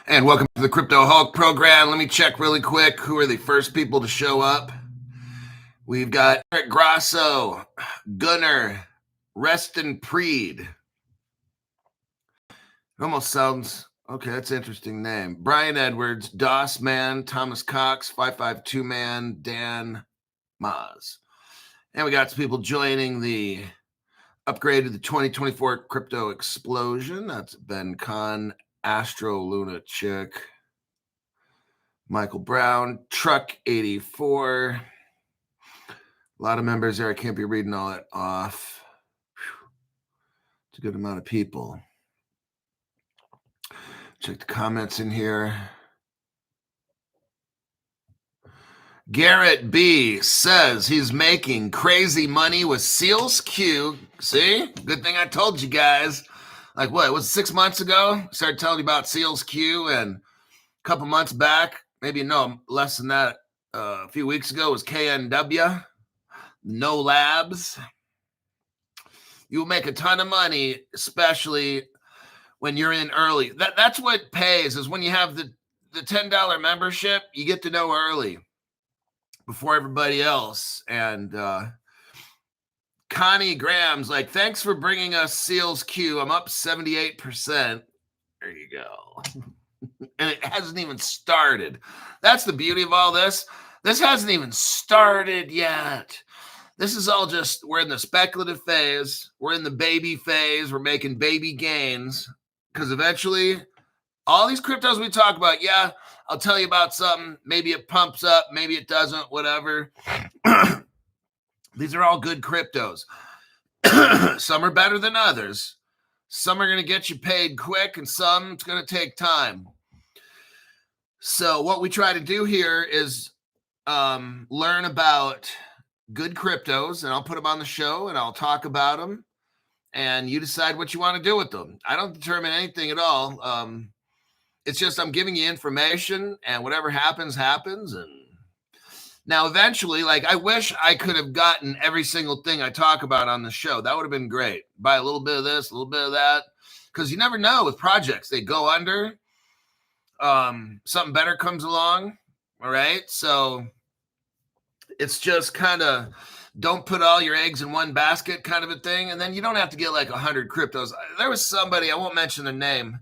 And welcome to the Crypto Hulk program. Let me check really quick who are the first people to show up. We've got Eric Grasso, Gunnar, Reston Preed. It almost sounds, okay, that's an interesting name. Brian Edwards, Doss Man, Thomas Cox, 552 Man, Dan Maz. And we got some people joining the upgrade to the 2024 Crypto Explosion. That's Ben Kahn, Astro Luna Chick, Michael Brown, Truck 84. A lot of members there. I can't be reading all that off. It's a good amount of people. Check the comments in here. Garrett B says he's making crazy money with Seals Q. See? Good thing I told you guys. Like what? It was 6 months ago? I started telling you about Seals Q, and a couple months back, maybe no, less than that, a few weeks ago was KNW. No Labs. You'll make a ton of money, especially when you're in early. That's what pays, is when you have the $10 membership, you get to know early before everybody else. And Connie Graham's like, thanks for bringing us Seals Q. I'm up 78%. There you go. And it hasn't even started. That's the beauty of all this. This hasn't even started yet. This is all just, we're in the speculative phase. We're in the baby phase. We're making baby gains. Because eventually, all these cryptos we talk about, yeah, I'll tell you about something. Maybe it pumps up. Maybe it doesn't, whatever. These are all good cryptos. Some are better than others. Some are going to get you paid quick, and some it's going to take time. So what we try to do here is learn about good cryptos, and I'll put them on the show, and I'll talk about them, and you decide what you want to do with them. I don't determine anything at all. It's just I'm giving you information, and whatever happens, happens. And now eventually, like, I wish I could have gotten every single thing I talk about on the show. That would have been great. Buy a little bit of this, a little bit of that, because you never know with projects. They go under. Something better comes along. All right. So it's just kind of don't put all your eggs in one basket kind of a thing. And then you don't have to get like 100 cryptos. There was somebody, I won't mention their name,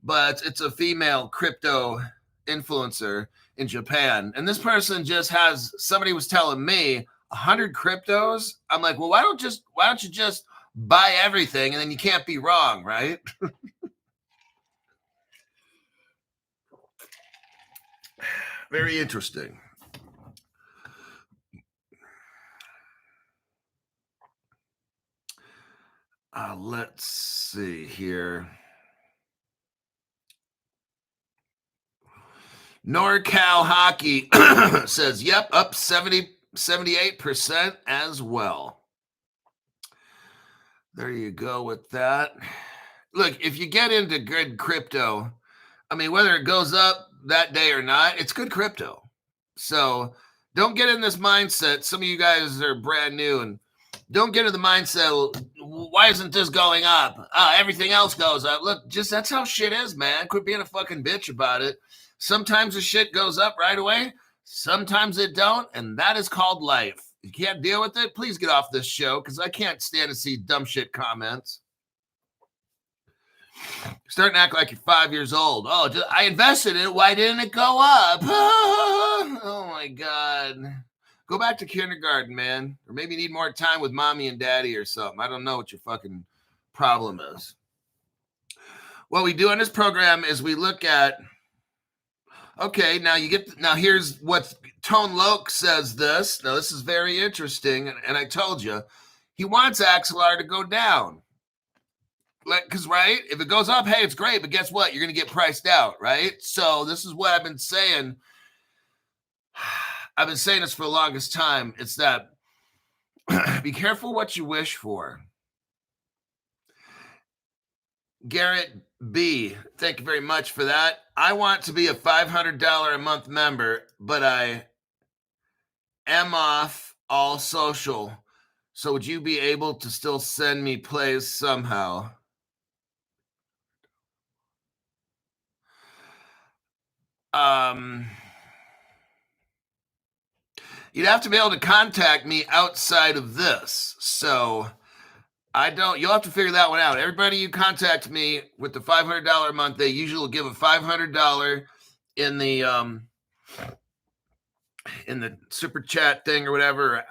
but it's a female crypto influencer in Japan. And this person just has, somebody was telling me 100 cryptos. I'm like, well, why don't you just buy everything, and then you can't be wrong, right? Very interesting. Let's see here. NorCal Hockey says, yep, up 78% as well. There you go with that. Look, if you get into good crypto, I mean, whether it goes up that day or not, it's good crypto. So don't get in this mindset. Some of you guys are brand new, and don't get in the mindset, why isn't this going up? Everything else goes up. Look, just that's how shit is, man. Quit being a fucking bitch about it. Sometimes the shit goes up right away. Sometimes it don't, and that is called life. If you can't deal with it, please get off this show, because I can't stand to see dumb shit comments. Starting to act like you're 5 years old. Oh, I invested in it. Why didn't it go up? Oh, my God. Go back to kindergarten, man. Or maybe you need more time with mommy and daddy or something. I don't know what your fucking problem is. What we do on this program is we look at, okay, now here's what Tone Loke says this. Now, this is very interesting, and I told you, he wants Axelar to go down. Because, right, if it goes up, hey, it's great, but guess what? You're going to get priced out, right? So this is what I've been saying. I've been saying this for the longest time. It's that be careful what you wish for. Garrett B, thank you very much for that. I want to be a $500 a month member, but I am off all social. So would you be able to still send me plays somehow? You'd have to be able to contact me outside of this. So you'll have to figure that one out. Everybody you contact me with the $500 a month, they usually will give a $500 in the super chat thing or whatever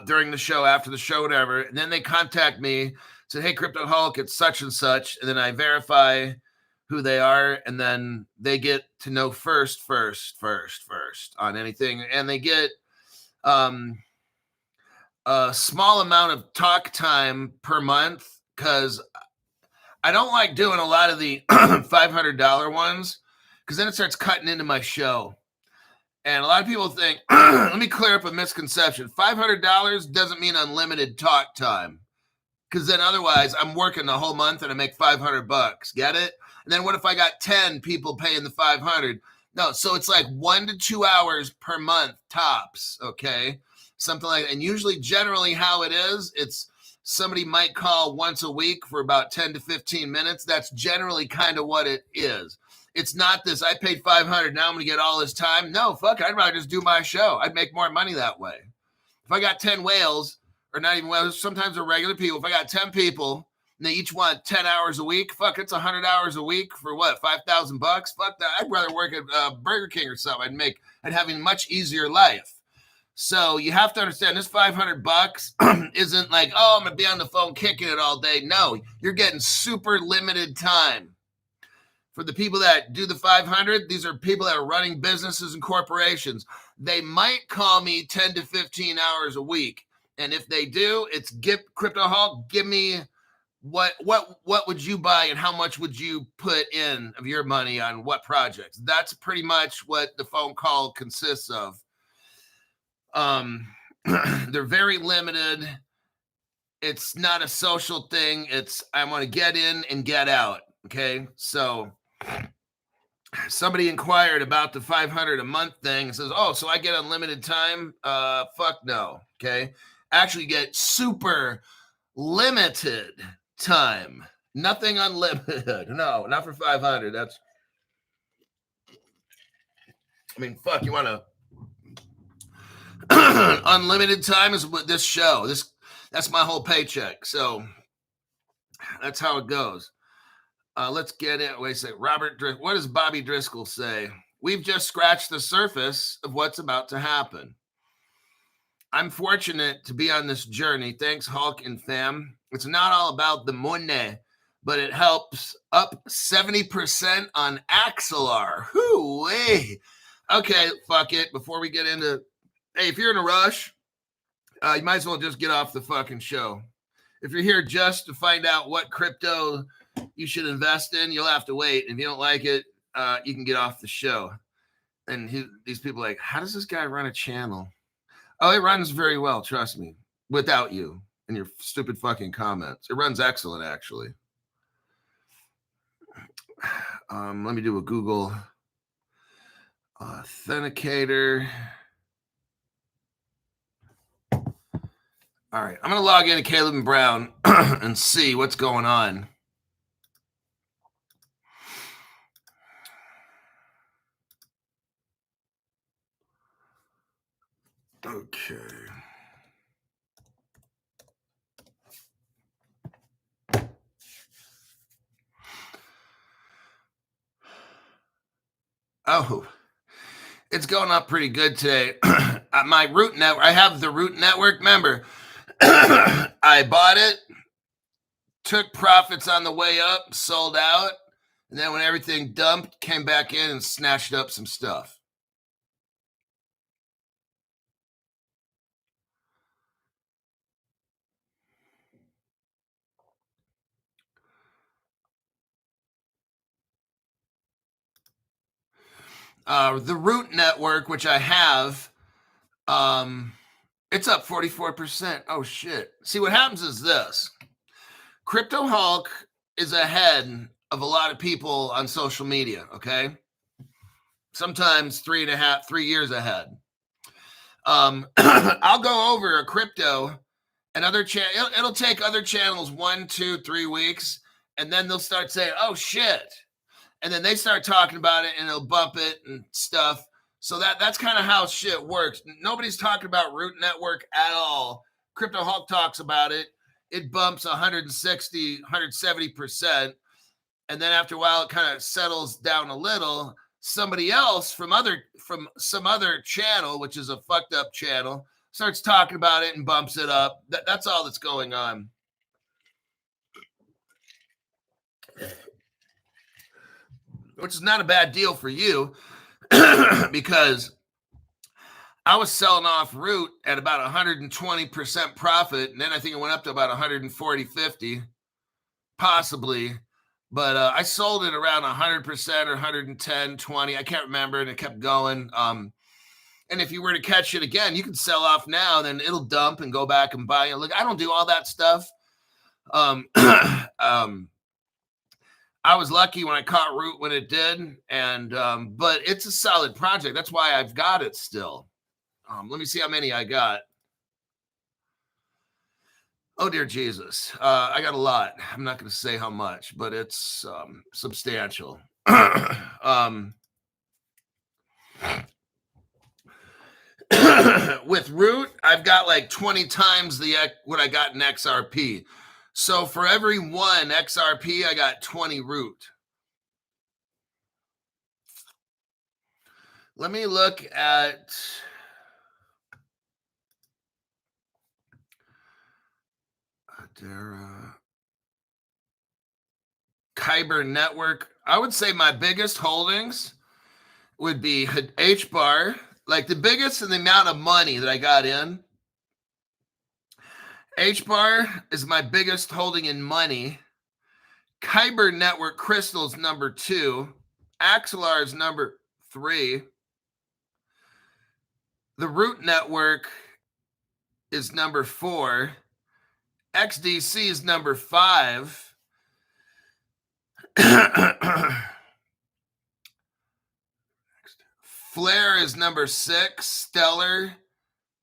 during the show, after the show, whatever. And then they contact me, say, hey, Crypto Hulk, it's such and such. And then I verify who they are. And then they get to know first on anything. And they get a small amount of talk time per month, because I don't like doing a lot of the $500 ones, because then it starts cutting into my show. And a lot of people think, let me clear up a misconception. $500 doesn't mean unlimited talk time, because then otherwise I'm working the whole month and I make $500. Get it? And then what if I got 10 people paying the 500? No, so it's like 1 to 2 hours per month tops, okay? Something like that. And usually, generally how it is, it's somebody might call once a week for about 10 to 15 minutes. That's generally kind of what it is. It's not this, I paid $500, now I'm going to get all this time. No, fuck, I'd rather just do my show. I'd make more money that way. If I got 10 whales, or not even whales, sometimes they're regular people. If I got 10 people, and they each want 10 hours a week, fuck, it's 100 hours a week for what, $5,000? Fuck that. I'd rather work at Burger King or something. I'd have a much easier life. So you have to understand, this $500 isn't like, oh, I'm going to be on the phone kicking it all day. No, you're getting super limited time. For the people that do the 500, these are people that are running businesses and corporations. They might call me 10 to 15 hours a week. And if they do, it's Crypto Hulk, give me what would you buy and how much would you put in of your money on what projects? That's pretty much what the phone call consists of. They're very limited. It's not a social thing. It's, I want to get in and get out. Okay. So somebody inquired about the 500 a month thing and says, oh, so I get unlimited time? Fuck no. Okay. Actually get super limited time. Nothing unlimited. No, not for 500. Fuck, you want to unlimited time is what this show. That's my whole paycheck. So that's how it goes. Let's get it. Wait a second. What does Bobby Driscoll say? We've just scratched the surface of what's about to happen. I'm fortunate to be on this journey. Thanks, Hulk and fam. It's not all about the money, but it helps up 70% on Axelar. Hoo-wee. Okay, fuck it. Before we get into, hey, if you're in a rush, you might as well just get off the fucking show. If you're here just to find out what crypto you should invest in, you'll have to wait. If you don't like it, you can get off the show. And these people are like, how does this guy run a channel? Oh, it runs very well, trust me, without you and your stupid fucking comments. It runs excellent, actually. Let me do a Google authenticator. All right, I'm going to log into Caleb and Brown and see what's going on. Okay. Oh, it's going up pretty good today. My root network, I have the root network member. I bought it, took profits on the way up, sold out, and then when everything dumped, came back in and snatched up some stuff. The root network, which I have, it's up 44%. Oh, shit. See, what happens is this. Crypto Hulk is ahead of a lot of people on social media, okay? Sometimes 3 years ahead. I'll go over a crypto and it'll take other channels 1, 2, 3 weeks, and then they'll start saying, oh, shit. and then they start talking about it and they'll bump it and stuff. So that's kind of how shit works. Nobody's talking about Root Network at all. Crypto Hulk talks about it. It bumps 160, 170%. And then after a while, it kind of settles down a little. Somebody else from some other channel, which is a fucked up channel, starts talking about it and bumps it up. That's all that's going on. Which is not a bad deal for you because I was selling off Root at about 120% profit, and then I think it went up to about 140, 50, possibly. But I sold it around 100% or 110, 20. I can't remember, and it kept going. And if you were to catch it again, you can sell off now, then it'll dump and go back and buy it. Look, I don't do all that stuff. I was lucky when I caught Root when it did, and but it's a solid project. That's why I've got it still. Let me see how many I got. Oh, dear Jesus. I got a lot. I'm not going to say how much, but it's substantial. With Root, I've got like 20 times what I got in XRP. So for every one XRP, I got 20 Root. Let me look at... Kyber Network. I would say my biggest holdings would be HBAR, like the biggest in the amount of money that I got in. HBAR is my biggest holding in money. Kyber Network Crystal's number 2. Axelar is number 3. The Root Network is number 4. XDC is number 5. Flare is number 6. Stellar,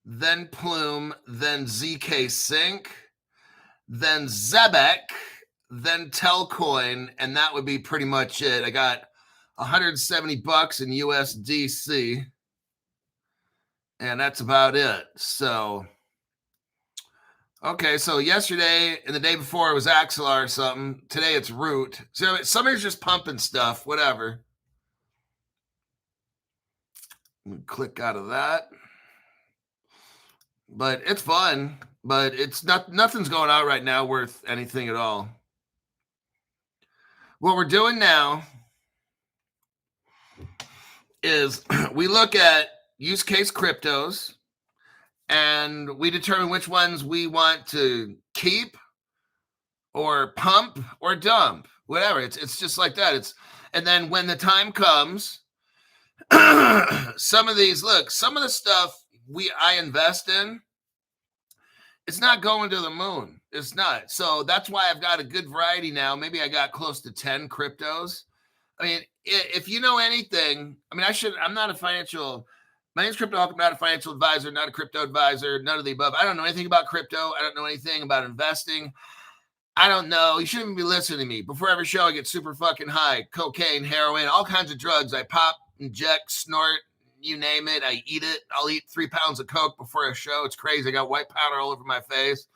then Plume, then ZK Sync, then Zebek, then Telcoin, and that would be pretty much it. I got $170 in USDC, and that's about it. So, okay, so yesterday and the day before it was Axelar or something. Today it's Root. So somebody's just pumping stuff, whatever. Click out of that. But it's fun, but it's nothing's going out right now worth anything at all. What we're doing now is we look at use case cryptos and we determine which ones we want to keep or pump or dump, whatever. It's just like that. And then when the time comes, some of the stuff I invest in, it's not going to the moon. It's not. So that's why I've got a good variety now. Maybe I got close to 10 cryptos. I mean, if you know anything, I mean, I'm not a financial, my name's Crypto Hulk. I'm not a financial advisor, not a crypto advisor, none of the above. I don't know anything about crypto. I don't know anything about investing. I don't know. You shouldn't be listening to me. Before every show, I get super fucking high. Cocaine, heroin, all kinds of drugs. I pop, inject, snort, you name it. I eat it. I'll eat 3 pounds of Coke before a show. It's crazy. I got white powder all over my face.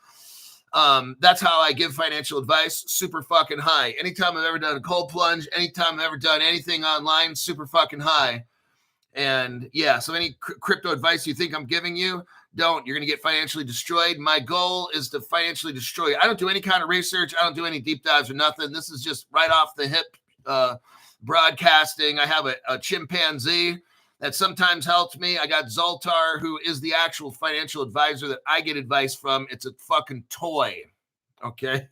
That's how I give financial advice. Super fucking high. Anytime I've ever done a cold plunge, anytime I've ever done anything online, super fucking high. And yeah, so any crypto advice you think I'm giving you, don't. You're going to get financially destroyed. My goal is to financially destroy you. I don't do any kind of research. I don't do any deep dives or nothing. This is just right off the hip broadcasting. I have a chimpanzee that sometimes helps me. I got Zoltar, who is the actual financial advisor that I get advice from. It's a fucking toy. Okay?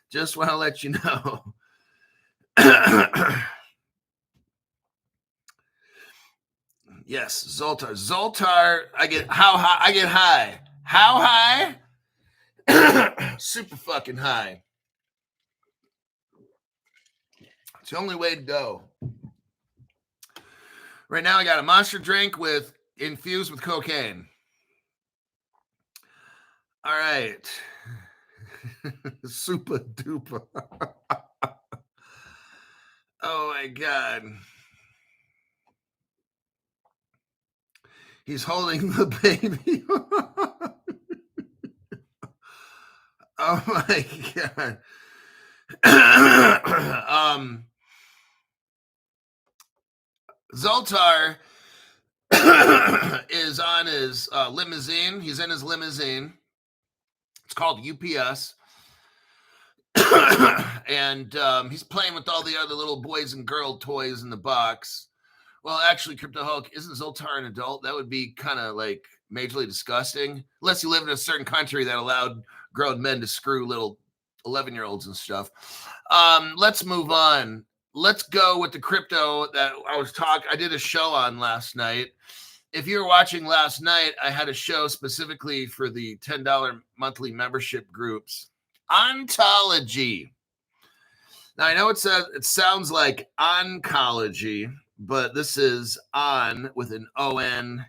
Just want to let you know. Yes, Zoltar. Zoltar, I get high. I get high. How high? Super fucking high. It's the only way to go. Right now, I got a monster drink infused with cocaine. All right. Super duper. Oh my God. He's holding the baby. Oh my God. Zoltar is on his limousine. He's in his limousine. It's called UPS. And he's playing with all the other little boys and girl toys in the box. Well, actually, Crypto Hulk, isn't Zoltar an adult? That would be kind of like majorly disgusting, unless you live in a certain country that allowed grown men to screw little 11-year-olds and stuff. Let's move on. Let's go with the crypto that I did a show on last night. If you were watching last night, I had a show specifically for the $10 monthly membership groups. Ontology. Now, I know it sounds like oncology, but this is on with an ONTOLOGY.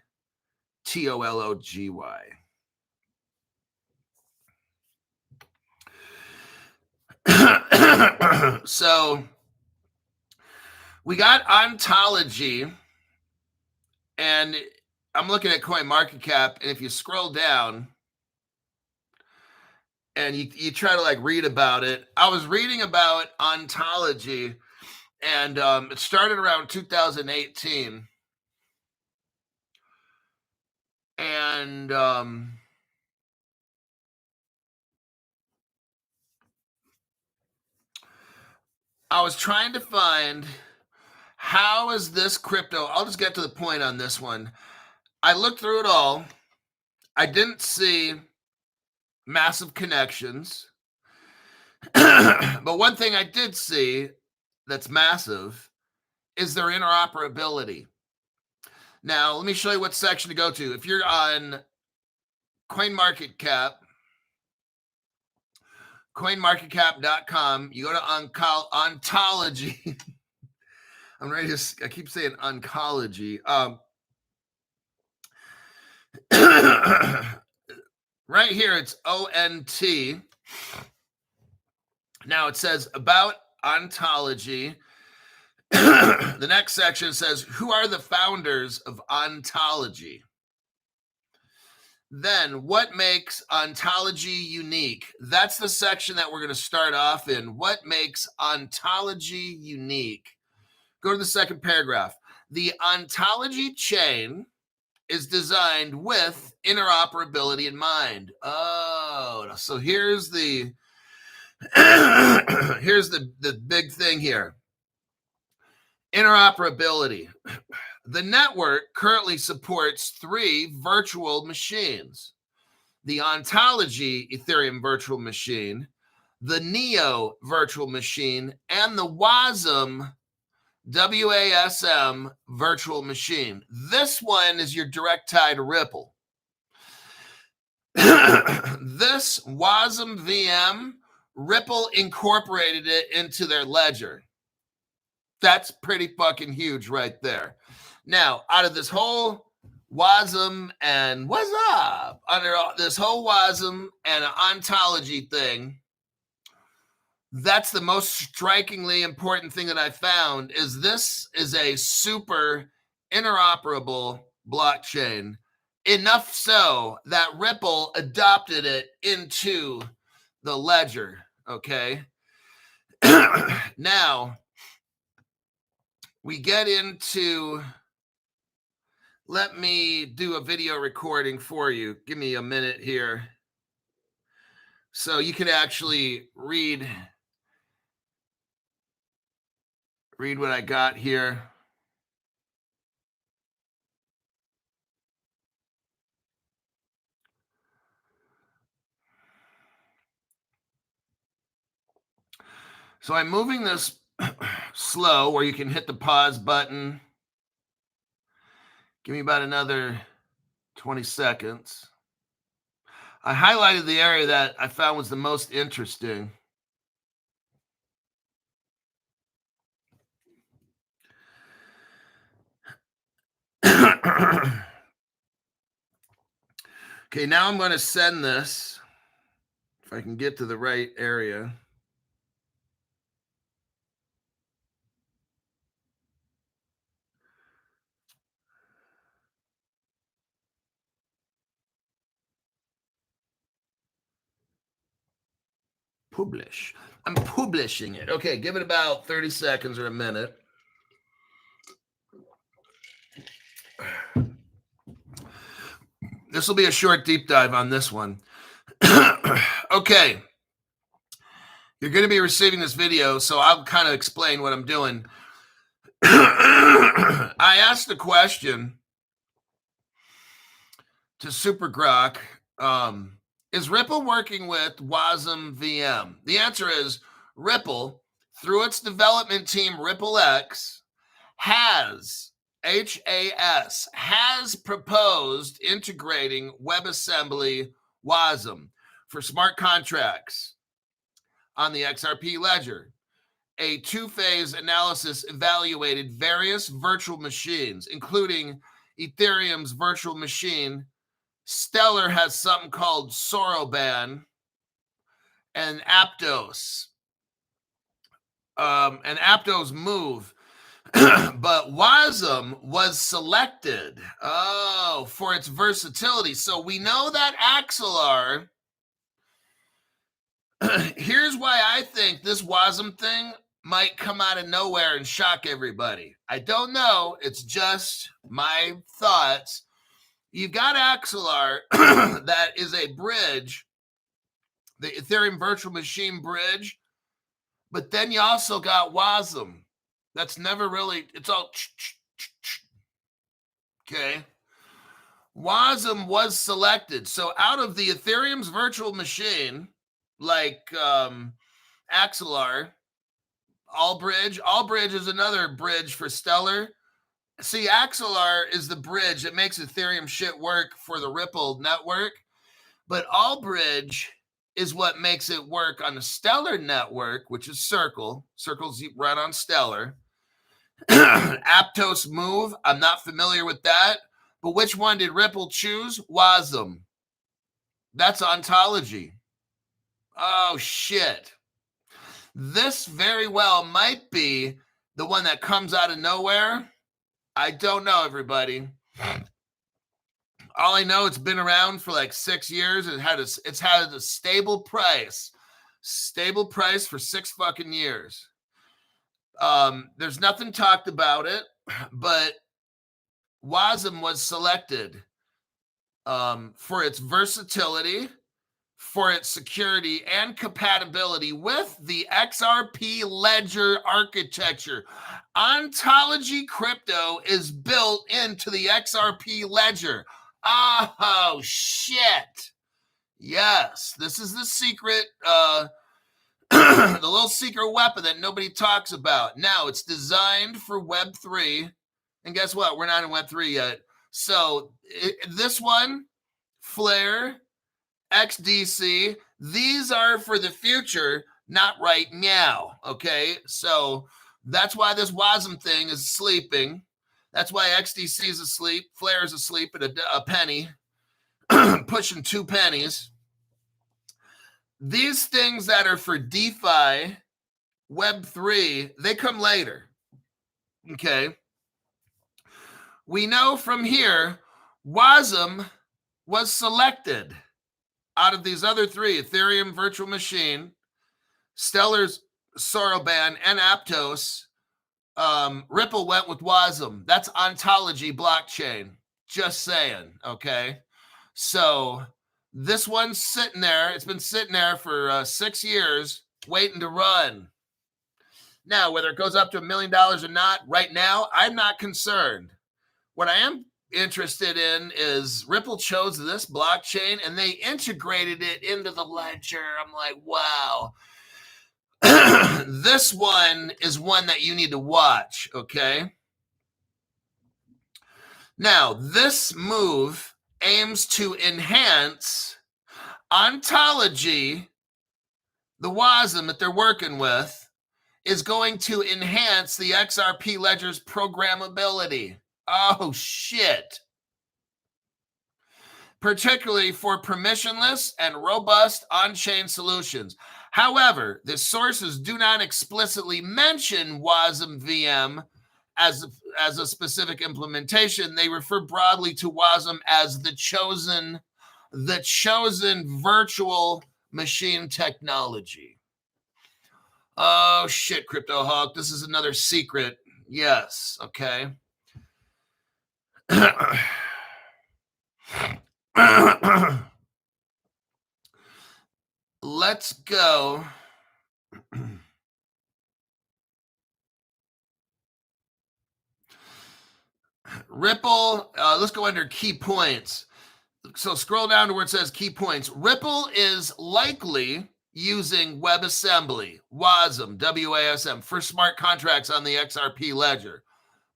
So we got Ontology, and I'm looking at CoinMarketCap, and if you scroll down and you try to like read about it, I was reading about Ontology, and it started around 2018. And I was trying to find, how is this crypto? I'll just get to the point on this one. I looked through it all. I didn't see massive connections. But one thing I did see that's massive is their interoperability. Now, let me show you what section to go to. If you're on coinmarketcap.com, you go to Ontology. I keep saying oncology. Right here, it's ONT. Now it says about Ontology. The next section says, who are the founders of Ontology? Then, what makes Ontology unique? That's the section that we're going to start off in. What makes Ontology unique? Go to the second paragraph. The Ontology chain is designed with interoperability in mind. Oh, so here's the big thing here. Interoperability. The network currently supports 3 virtual machines: the Ontology Ethereum virtual machine, the Neo virtual machine, and the WASM virtual machine. This one is your direct tie to Ripple. This WASM VM, Ripple incorporated it into their ledger. That's pretty fucking huge right there. Now, out of this whole WASM and what's up, under this whole WASM and Ontology thing, that's the most strikingly important thing that I found, is this is a super interoperable blockchain, enough so that Ripple adopted it into the ledger. Okay. Now we get into, let me do a video recording for you. Give me a minute here so you can actually read what I got here. So I'm moving this slow, where you can hit the pause button. Give me about another 20 seconds. I highlighted the area that I found was the most interesting. Okay, now I'm going to send this, if I can get to the right area. Publish. I'm publishing it. Okay, give it about 30 seconds or a minute. This will be a short deep dive on this one. Okay. You're going to be receiving this video, so I'll kind of explain what I'm doing. I asked a question to Super Grok. Is Ripple working with WASM VM? The answer is Ripple, through its development team, RippleX, has proposed integrating WebAssembly WASM for smart contracts on the XRP ledger. A two-phase analysis evaluated various virtual machines, including Ethereum's virtual machine. Stellar has something called Soroban and Aptos. And Aptos move. But WASM was selected for its versatility. So we know that Axelar. Here's why I think this WASM thing might come out of nowhere and shock everybody. I don't know. It's just my thoughts. You've got Axelar that is a bridge, the Ethereum virtual machine bridge, but then you also got WASM. That's never really, it's all okay. WASM was selected. So out of the Ethereum's virtual machine, like Axelar, Allbridge is another bridge for Stellar. See, Axelar is the bridge that makes Ethereum shit work for the Ripple network, but Allbridge is what makes it work on the Stellar network, which is Circle. Circle's run on Stellar. Aptos Move, I'm not familiar with that, but which one did Ripple choose? WASM. That's Ontology. Oh, shit. This very well might be the one that comes out of nowhere. I don't know, everybody. All I know, it's been around for like 6 years. It's had a stable price for 6 fucking years. There's nothing talked about it, but WASM was selected for its versatility, for its security and compatibility with the XRP ledger architecture. Ontology crypto is built into the XRP ledger. Oh, shit. Yes, this is the secret, the little secret weapon that nobody talks about. Now, it's designed for Web3. And guess what? We're not in Web3 yet. So this one, Flare, XDC, these are for the future, not right now, okay? So that's why this WASM thing is sleeping. That's why XDC is asleep. Flare is asleep at a penny, pushing 2 pennies. These things that are for DeFi, Web3, they come later, okay? We know from here, WASM was selected out of these other 3, Ethereum virtual machine, Stellar's Soroban, and Aptos. Ripple went with WASM. That's Ontology blockchain. Just saying, okay? So this one's sitting there. It's been sitting there for 6 years, waiting to run. Now, whether it goes up to $1 million or not, right now, I'm not concerned. What I am interested in is Ripple chose this blockchain and they integrated it into the ledger. I'm like, wow. This one is one that you need to watch, okay? Now, this move aims to enhance Ontology. The WASM that they're working with is going to enhance the XRP ledger's programmability. Oh, shit. Particularly for permissionless and robust on-chain solutions. However, the sources do not explicitly mention WASM VM as a specific implementation. They refer broadly to WASM as the chosen virtual machine technology. Oh, shit, Crypto Hawk. This is another secret. Yes. Okay. Let's go. Ripple. Let's go under key points. So scroll down to where it says key points. Ripple is likely using WebAssembly, WASM, WASM, for smart contracts on the XRP ledger.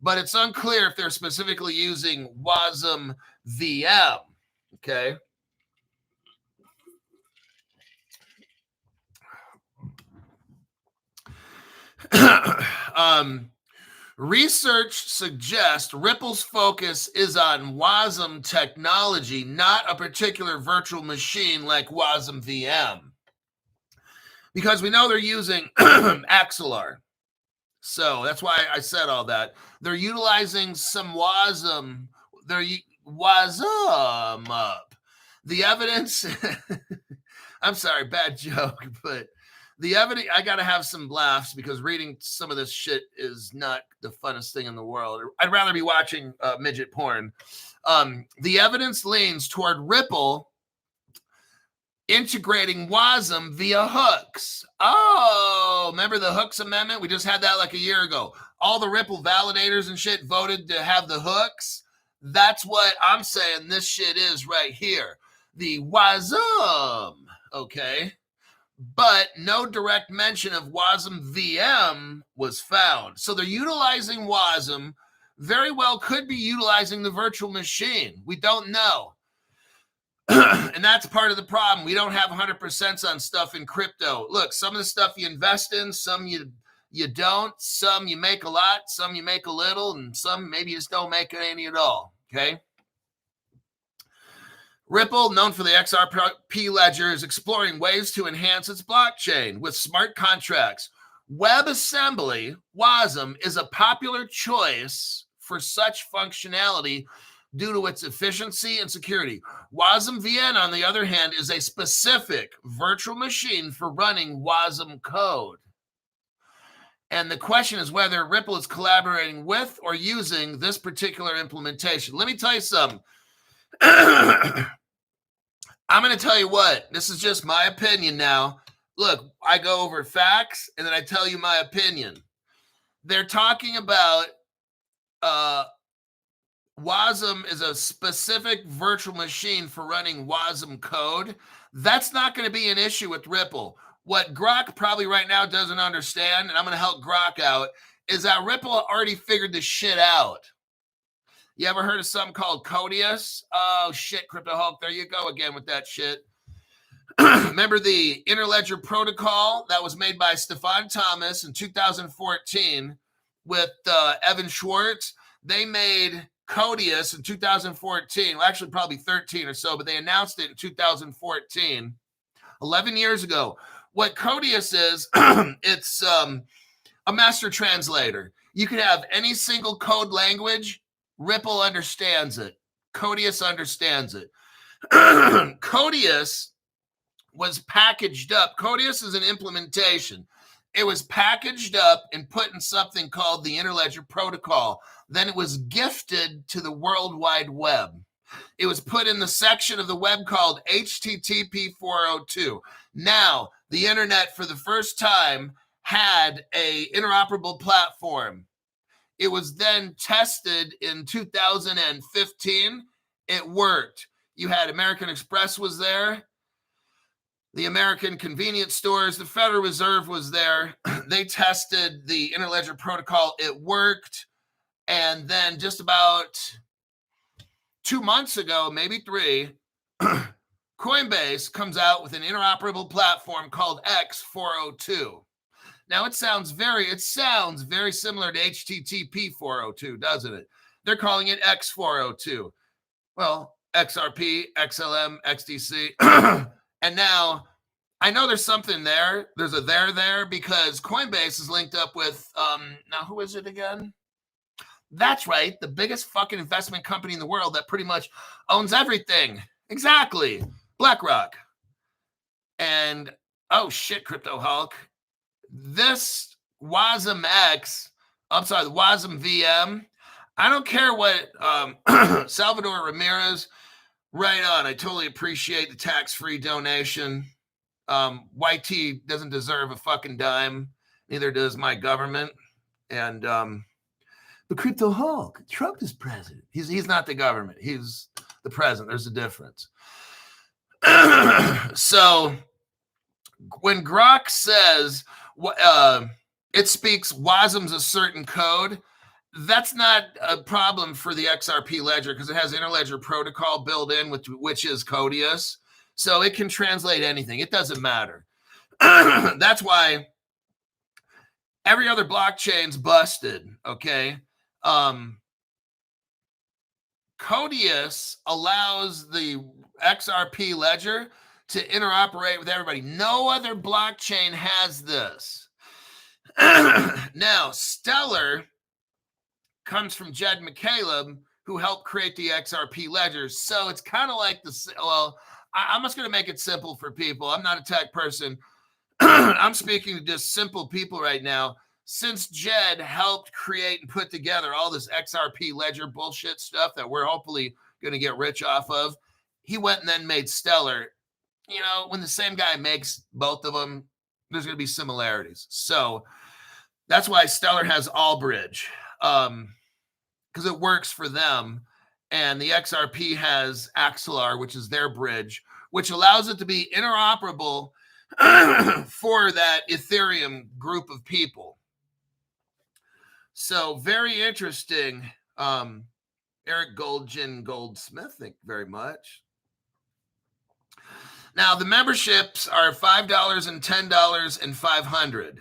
But it's unclear if they're specifically using WASM VM. Okay. Research suggests Ripple's focus is on WASM technology, not a particular virtual machine like WASM VM. Because we know they're using XLR. So that's why I said all that. They're utilizing some WASM. They're WASM up. The evidence, I'm sorry, bad joke, but the evidence, I got to have some laughs because reading some of this shit is not the funnest thing in the world. I'd rather be watching midget porn. The evidence leans toward Ripple integrating WASM via hooks. Oh, remember the hooks amendment? We just had that like a year ago. All the Ripple validators and shit voted to have the hooks. That's what I'm saying this shit is right here. The WASM, okay? But no direct mention of WASM VM was found. So they're utilizing WASM, very well could be utilizing the virtual machine. We don't know. And that's part of the problem. We don't have 100% on stuff in crypto. Look, some of the stuff you invest in, some you don't, some you make a lot, some you make a little, and some maybe you just don't make any at all, okay? Ripple, known for the XRP ledger, is exploring ways to enhance its blockchain with smart contracts. WebAssembly, WASM, is a popular choice for such functionality due to its efficiency and security. WASM VM, on the other hand, is a specific virtual machine for running WASM code. And the question is whether Ripple is collaborating with or using this particular implementation. Let me tell you something. I'm going to tell you what. This is just my opinion now. Look, I go over facts, and then I tell you my opinion. They're talking about WASM is a specific virtual machine for running WASM code. That's not going to be an issue with Ripple. What Grok probably right now doesn't understand, and I'm going to help Grok out, is that Ripple already figured this shit out. You ever heard of something called Codius? Oh, shit, Crypto Hulk, there you go again with that shit. Remember the Interledger protocol that was made by Stefan Thomas in 2014 with Evan Schwartz? They made Codius in 2014, well, actually probably 13 or so, but they announced it in 2014, 11 years ago. What Codius is, it's a master translator. You can have any single code language. Ripple understands it. Codius understands it. Codius was packaged up. Codius is an implementation. It was packaged up and put in something called the Interledger protocol. Then it was gifted to the World Wide Web. It was put in the section of the web called HTTP 402. Now, the internet for the first time had an interoperable platform. It was then tested in 2015. It worked. You had American Express was there. The American convenience stores, the Federal Reserve was there. They tested the Interledger protocol. It worked. And then just about 2 months ago, maybe 3, Coinbase comes out with an interoperable platform called X402. Now it sounds very similar to HTTP 402, doesn't it? They're calling it X402. Well, XRP, XLM, XDC. And now I know there's something there. There's a there because Coinbase is linked up with, now who is it again? That's right. The biggest fucking investment company in the world that pretty much owns everything. Exactly. BlackRock. And, oh shit, Crypto Hulk. this WASM X, I'm sorry, the WASM VM, I don't care what Salvador Ramirez, right on. I totally appreciate the tax-free donation. YT doesn't deserve a fucking dime. Neither does my government. And the Crypto Hulk, Trump is president. He's not the government. He's the president. There's a difference. So when Grok says it speaks WASM's a certain code, that's not a problem for the XRP ledger because it has interledger protocol built in, which is Codius. So it can translate anything. It doesn't matter. That's why every other blockchain's busted, okay? Codius allows the XRP ledger to interoperate with everybody. No other blockchain has this. Now, Stellar comes from Jed McCaleb, who helped create the XRP ledger. So it's kind of like I'm just going to make it simple for people. I'm not a tech person. I'm speaking to just simple people right now. Since Jed helped create and put together all this XRP ledger bullshit stuff that we're hopefully going to get rich off of, he went and then made Stellar. You know, when the same guy makes both of them, there's going to be similarities. So that's why Stellar has Allbridge, because it works for them. And the XRP has Axelar, which is their bridge, which allows it to be interoperable for that Ethereum group of people. So very interesting. Eric Goldsmith, thank you very much. Now, the memberships are $5 and $10 and $500.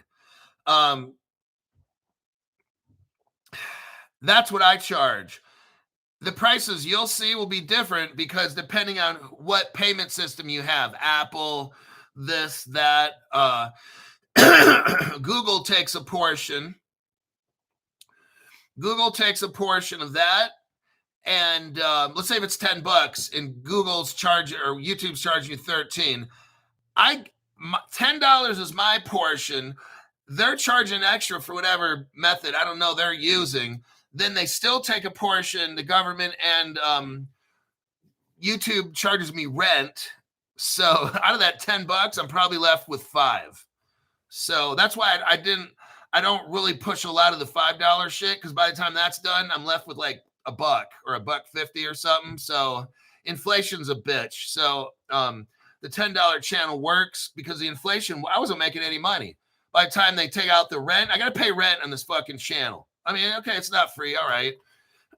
That's what I charge. The prices you'll see will be different because depending on what payment system you have, Apple, this, that, Google takes a portion. Google takes a portion of that. And let's say if it's $10 and Google's charging or YouTube's charging you $13, $10 is my portion. They're charging extra for whatever method I don't know they're using. Then they still take a portion, the government, and YouTube charges me rent. So out of that $10, I'm probably left with $5. So that's why I don't really push a lot of the $5 shit, because by the time that's done, I'm left with like $1 or $1.50 or something. So inflation's a bitch. So the $10 channel works because the inflation, I wasn't making any money. By the time they take out the rent, I got to pay rent on this fucking channel. I mean, okay, it's not free. All right.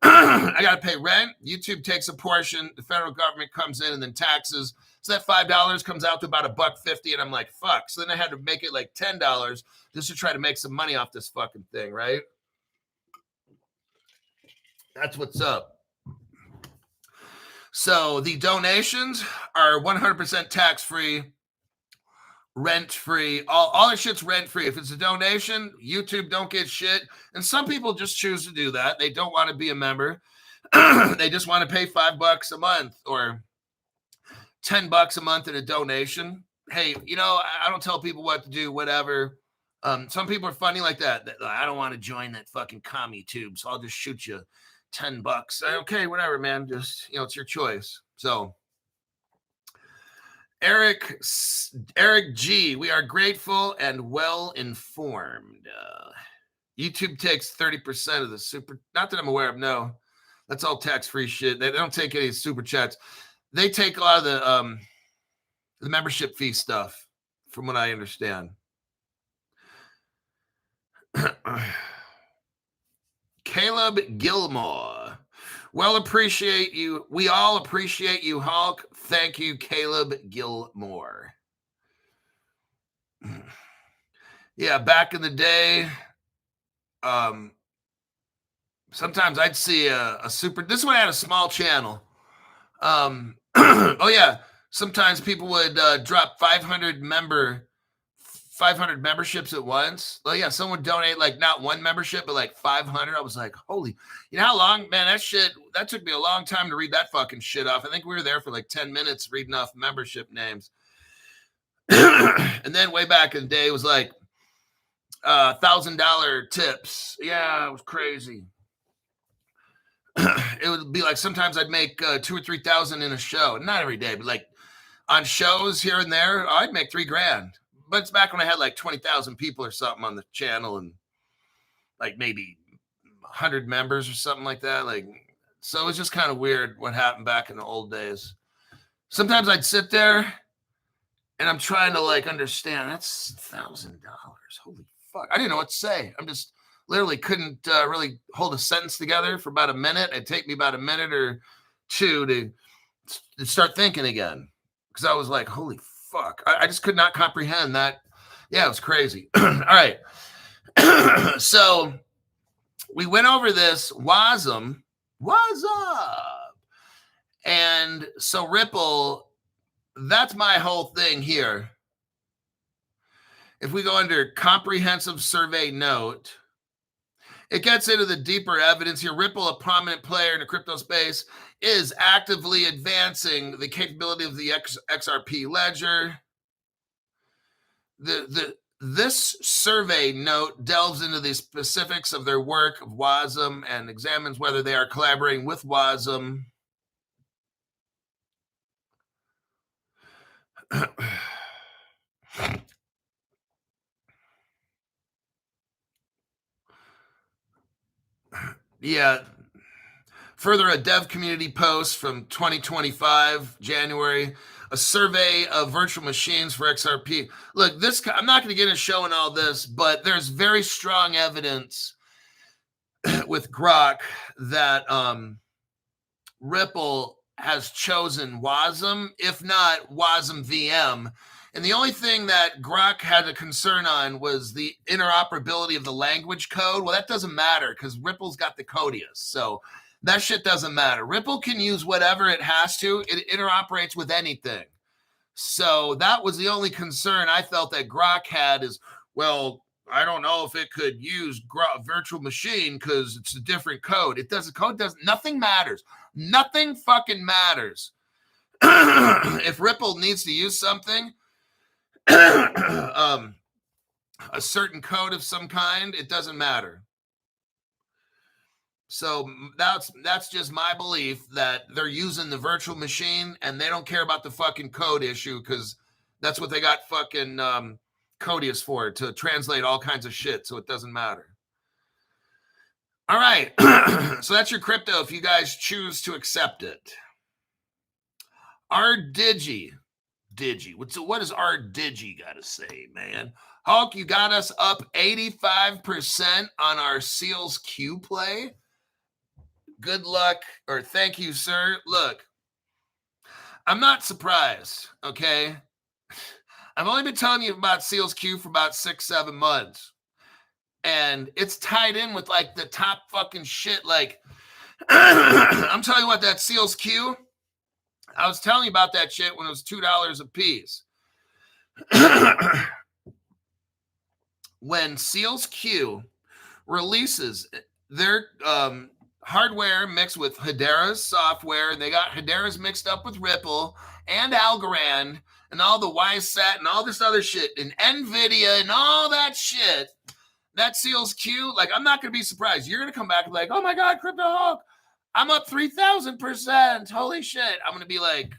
I got to pay rent. YouTube takes a portion. The federal government comes in and then taxes. So that $5 comes out to about $1.50. And I'm like, fuck. So then I had to make it like $10 just to try to make some money off this fucking thing, right? That's what's up. So the donations are 100% tax-free, rent-free. All that shit's rent-free. If it's a donation, YouTube don't get shit. And some people just choose to do that. They don't want to be a member. They just want to pay $5 a month or $10 a month in a donation. Hey, you know, I don't tell people what to do, whatever. Some people are funny like that. I don't want to join that fucking commie tube, so I'll just shoot you $10. Okay, whatever, man. Just, you know, it's your choice. So Eric G, we are grateful and well informed. YouTube takes 30% of the super, not that I'm aware of, no. That's all tax-free shit. They don't take any super chats. They take a lot of the membership fee stuff, from what I understand. Caleb Gilmore. Well, appreciate you. We all appreciate you, Hulk. Thank you, Caleb Gilmore. Yeah, back in the day, sometimes I'd see a super. This one had a small channel. Oh yeah, sometimes people would drop 500 memberships at once. Well, yeah, someone would donate like not one membership, but like 500. I was like, holy, you know how long, man, that took me a long time to read that fucking shit off. I think we were there for like 10 minutes reading off membership names. And then way back in the day, it was like, $1,000 tips. Yeah, it was crazy. It would be like sometimes I'd make 2,000 or 3,000 in a show. Not every day, but like on shows here and there, I'd make $3,000. But it's back when I had like 20,000 people or something on the channel and like maybe 100 members or something like that. Like, so it was just kind of weird what happened back in the old days. Sometimes I'd sit there and I'm trying to like understand. That's $1,000. Holy fuck. I didn't know what to say. I'm just literally couldn't really hold a sentence together for about a minute. It'd take me about a minute or two to start thinking again. Because I was like, holy fuck. I just could not comprehend that. Yeah, it was crazy. All right. So we went over this WASM. What's up? And so Ripple, that's my whole thing here. If we go under comprehensive survey note, it gets into the deeper evidence here. Ripple, a prominent player in the crypto space, is actively advancing the capability of the XRP ledger. This survey note delves into the specifics of their work of WASM and examines whether they are collaborating with WASM. Yeah. Further, a dev community post from 2025, January, a survey of virtual machines for XRP. Look, this, I'm not going to get into showing all this, but there's very strong evidence with Grok that Ripple has chosen WASM, if not WASM VM. And the only thing that Grok had a concern on was the interoperability of the language code. Well, that doesn't matter because Ripple's got the Codius. So that shit doesn't matter. Ripple can use whatever it has to. It interoperates with anything. So that was the only concern I felt that Grok had is, well, I don't know if it could use virtual machine because it's a different code. It doesn't, code doesn't, nothing matters. Nothing fucking matters. If Ripple needs to use something, a certain code of some kind, it doesn't matter. So that's just my belief that they're using the virtual machine and they don't care about the fucking code issue because that's what they got fucking Codius for, to translate all kinds of shit, so it doesn't matter. All right. So that's your crypto if you guys choose to accept it. RDigi. What does RDigi got to say, man? Hulk, you got us up 85% on our Seals Q play. Good luck, or thank you, sir. Look, I'm not surprised, okay? I've only been telling you about Seals Q for about 6-7 months. And it's tied in with like the top fucking shit. Like, I'm telling you what, that Seals Q, I was telling you about that shit when it was $2 a piece. When Seals Q releases their hardware mixed with Hedera's software, and they got Hedera's mixed up with Ripple and Algorand and all the YSAT and all this other shit and NVIDIA and all that shit, that Seals Q, like, I'm not going to be surprised. You're going to come back and be like, oh my God, Crypto Hulk, I'm up 3,000%. Holy shit. I'm going to be like,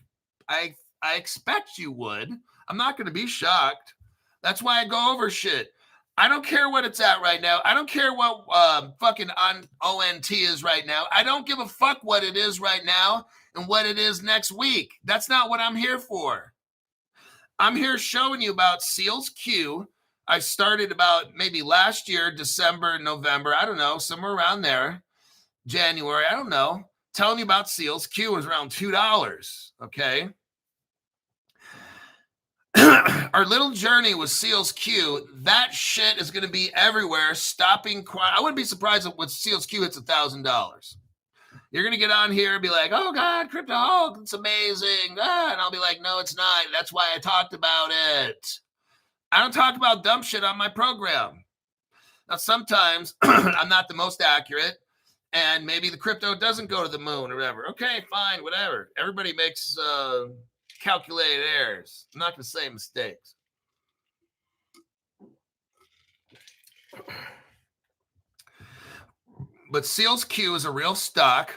I expect you would. I'm not going to be shocked. That's why I go over shit. I don't care what it's at right now. I don't care what fucking ONT is right now. I don't give a fuck what it is right now and what it is next week. That's not what I'm here for. I'm here showing you about Seals Q. I started about maybe last year, December, November. I don't know, somewhere around there. January, I don't know. Telling you about Seals Q was around $2. Okay. Our little journey with Seals Q, that shit is going to be everywhere, stopping quiet. I wouldn't be surprised if with Seals Q hits $1,000. You're going to get on here and be like, oh God, Crypto Hulk, it's amazing. And I'll be like, no, it's not. That's why I talked about it. I don't talk about dumb shit on my program. Now, sometimes I'm not the most accurate, and maybe the crypto doesn't go to the moon or whatever. Okay, fine, whatever. Everybody makes calculated errors. I'm not going to say mistakes. But SEALSQ is a real stock.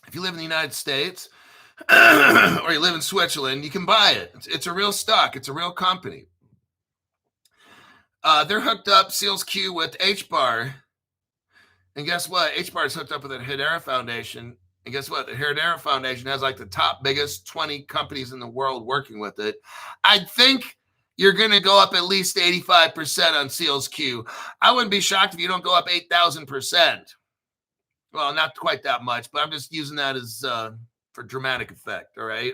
If you live in the United States or you live in Switzerland, you can buy it. It's a real stock. It's a real company. They're hooked up, SEALSQ, with HBAR. And guess what? HBAR is hooked up with the Hedera Foundation. And guess what? The Hedera Foundation has like the top biggest 20 companies in the world working with it. I think you're going to go up at least 85% on SEALSQ. I wouldn't be shocked if you don't go up 8,000%. Well, not quite that much, but I'm just using that as for dramatic effect, all right?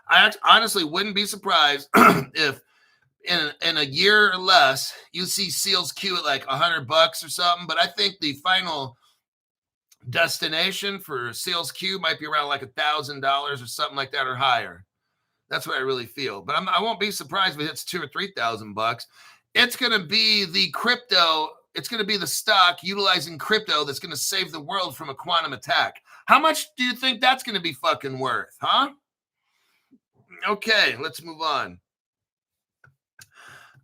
I honestly wouldn't be surprised if in a year or less, you see SEALSQ at like $100 or something, but I think the final destination for SEALSQ might be around like $1,000 or something like that or higher. That's what I really feel. But I won't be surprised if it hits $2,000 or $3,000. It's going to be the crypto. It's going to be the stock utilizing crypto that's going to save the world from a quantum attack. How much do you think that's going to be fucking worth, huh? Okay, let's move on.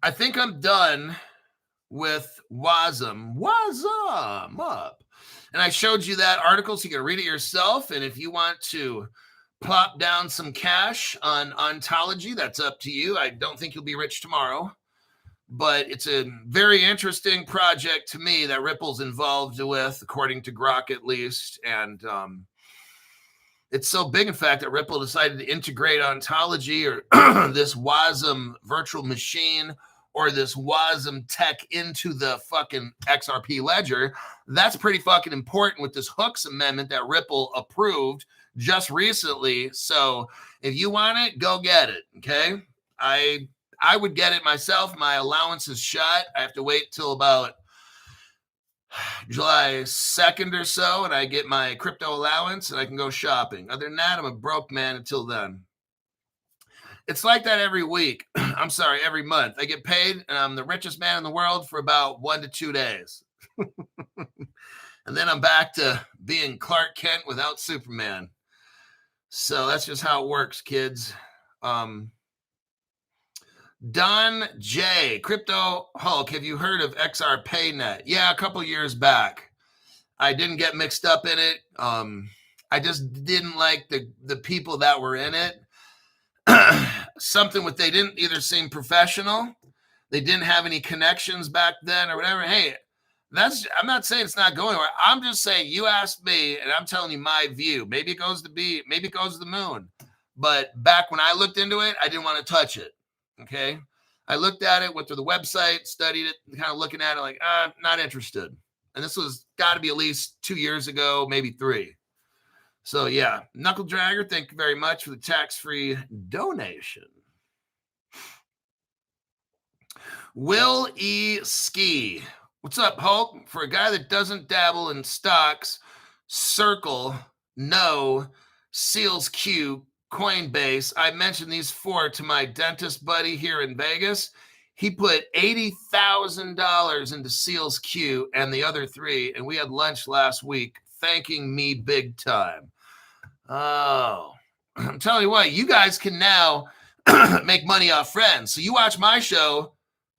I think I'm done with WASM. WASM up. And I showed you that article so you can read it yourself. And if you want to plop down some cash on Ontology, that's up to you. I don't think you'll be rich tomorrow. But it's a very interesting project to me that Ripple's involved with, according to Grok at least. And it's so big, in fact, that Ripple decided to integrate Ontology or this WASM virtual machine or this WASM tech into the fucking XRP ledger. That's pretty fucking important with this Hooks amendment that Ripple approved just recently. So if you want it, go get it, okay? I would get it myself. My allowance is shot. I have to wait till about July 2nd or so, and I get my crypto allowance, and I can go shopping. Other than that, I'm a broke man until then. It's like that every week. I'm sorry, every month. I get paid, and I'm the richest man in the world for about 1 to 2 days. And then I'm back to being Clark Kent without Superman. So that's just how it works, kids. Don J, Crypto Hulk, have you heard of XRPayNet? Yeah, a couple years back. I didn't get mixed up in it. I just didn't like the people that were in it. Something with they didn't either seem professional, they didn't have any connections back then or whatever. Hey, I'm not saying it's not going where. I'm just saying you asked me, and I'm telling you my view. Maybe it goes to B, maybe it goes to the moon. But back when I looked into it, I didn't want to touch it. Okay. I looked at it, went through the website, studied it, kind of looking at it like, not interested. And this was got to be at least 2 years ago, maybe 3. So yeah, Knuckle Dragger, thank you very much for the tax-free donation. Will E. Ski. What's up, Hulk? For a guy that doesn't dabble in stocks, Circle, No, SEALSQ, Coinbase, I mentioned these 4 to my dentist buddy here in Vegas. He put $80,000 into SEALSQ and the other 3, and we had lunch last week, thanking me big time. Oh, I'm telling you what, you guys can now make money off friends. So you watch my show,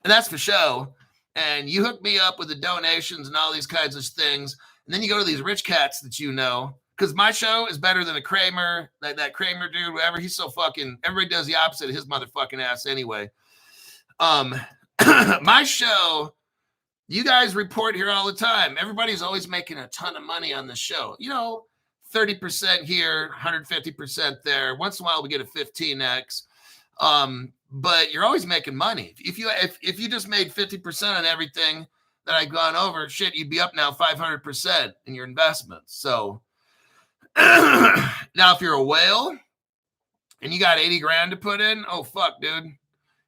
and that's for show, and you hook me up with the donations and all these kinds of things, and then you go to these rich cats that you know, because my show is better than a Kramer, that Kramer dude, whatever. He's so fucking, everybody does the opposite of his motherfucking ass anyway. My show, you guys report here all the time. Everybody's always making a ton of money on the show. You know, 30% here, 150% there. Once in a while, we get a 15x. But you're always making money. If you just made 50% on everything that I've gone over, shit, you'd be up now 500% in your investments. So now if you're a whale and you got 80 grand to put in, oh fuck, dude,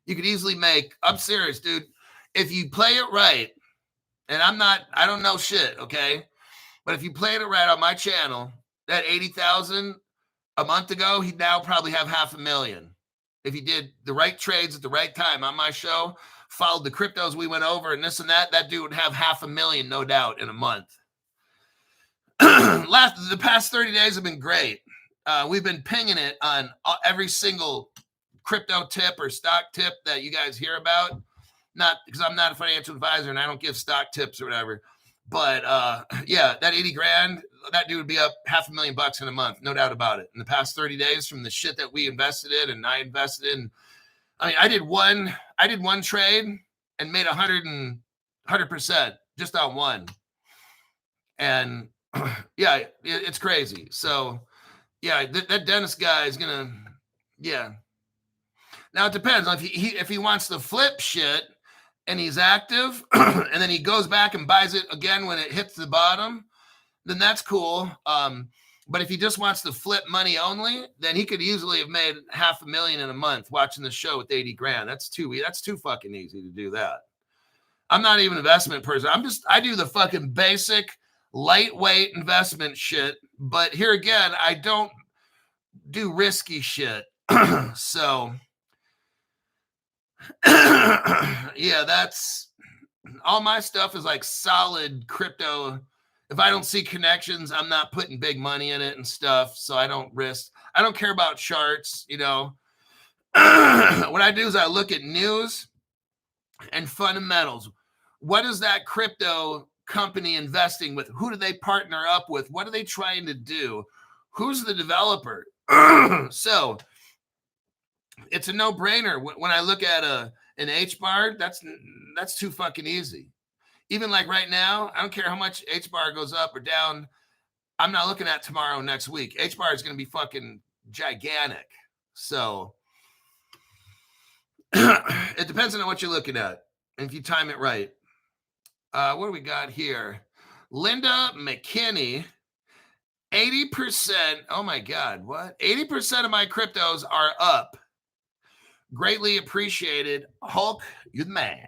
you could easily make, I'm serious, dude. If you play it right, and I don't know shit, okay? But if you played it right on my channel, that 80,000 a month ago, he'd now probably have $500,000. If he did the right trades at the right time on my show, followed the cryptos we went over and this and that dude would have $500,000, no doubt, in a month. The past 30 days have been great. We've been pinging it on every single crypto tip or stock tip that you guys hear about. not because I'm not a financial advisor and I don't give stock tips or whatever. But yeah, that 80 grand, that dude would be up $500,000 in a month, no doubt about it. In the past 30 days from the shit that we invested in and I invested in. I mean, I did one trade and made 100% just on one. And yeah, it's crazy. So yeah, that Dennis guy is gonna, yeah. Now it depends if he wants to flip shit and he's active, and then he goes back and buys it again when it hits the bottom, then that's cool. But if he just wants to flip money only, then he could easily have made $500,000 in a month watching the show with 80 grand. That's too fucking easy to do that. I'm not even an investment person. I do the fucking basic lightweight investment shit. But here again, I don't do risky shit. So yeah, that's all my stuff is like solid crypto. If I don't see connections, I'm not putting big money in it and stuff. So I don't risk. I don't care about charts, you know. What I do is I look at news and fundamentals. What is that crypto company investing with? Who do they partner up with? What are they trying to do? Who's the developer? So it's a no-brainer. When I look at an HBAR, that's too fucking easy. Even like right now, I don't care how much HBAR goes up or down. I'm not looking at tomorrow, next week. HBAR is going to be fucking gigantic. So it depends on what you're looking at and if you time it right. What do we got here? Linda McKinney, 80%. Oh my God, what? 80% of my cryptos are up. Greatly appreciated. Hulk, you're the man.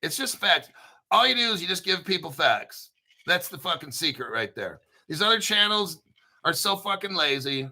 It's just facts. All you do is you just give people facts. That's the fucking secret right there. These other channels are so fucking lazy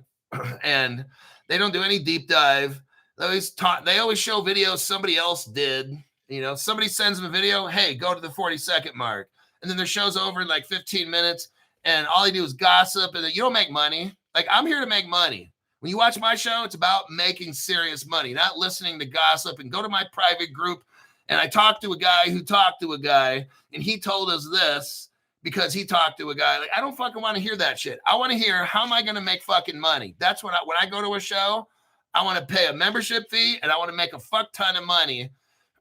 and they don't do any deep dive. They always show videos somebody else did. You know, somebody sends them a video. Hey, go to the 40-second mark. And then their show's over in like 15 minutes. And all they do is gossip. And you don't make money. Like, I'm here to make money. When you watch my show, it's about making serious money, not listening to gossip. And go to my private group. And I talked to a guy who talked to a guy. And he told us this because he talked to a guy. Like, I don't fucking want to hear that shit. I want to hear, how am I going to make fucking money? That's what when I go to a show, I want to pay a membership fee. And I want to make a fuck ton of money.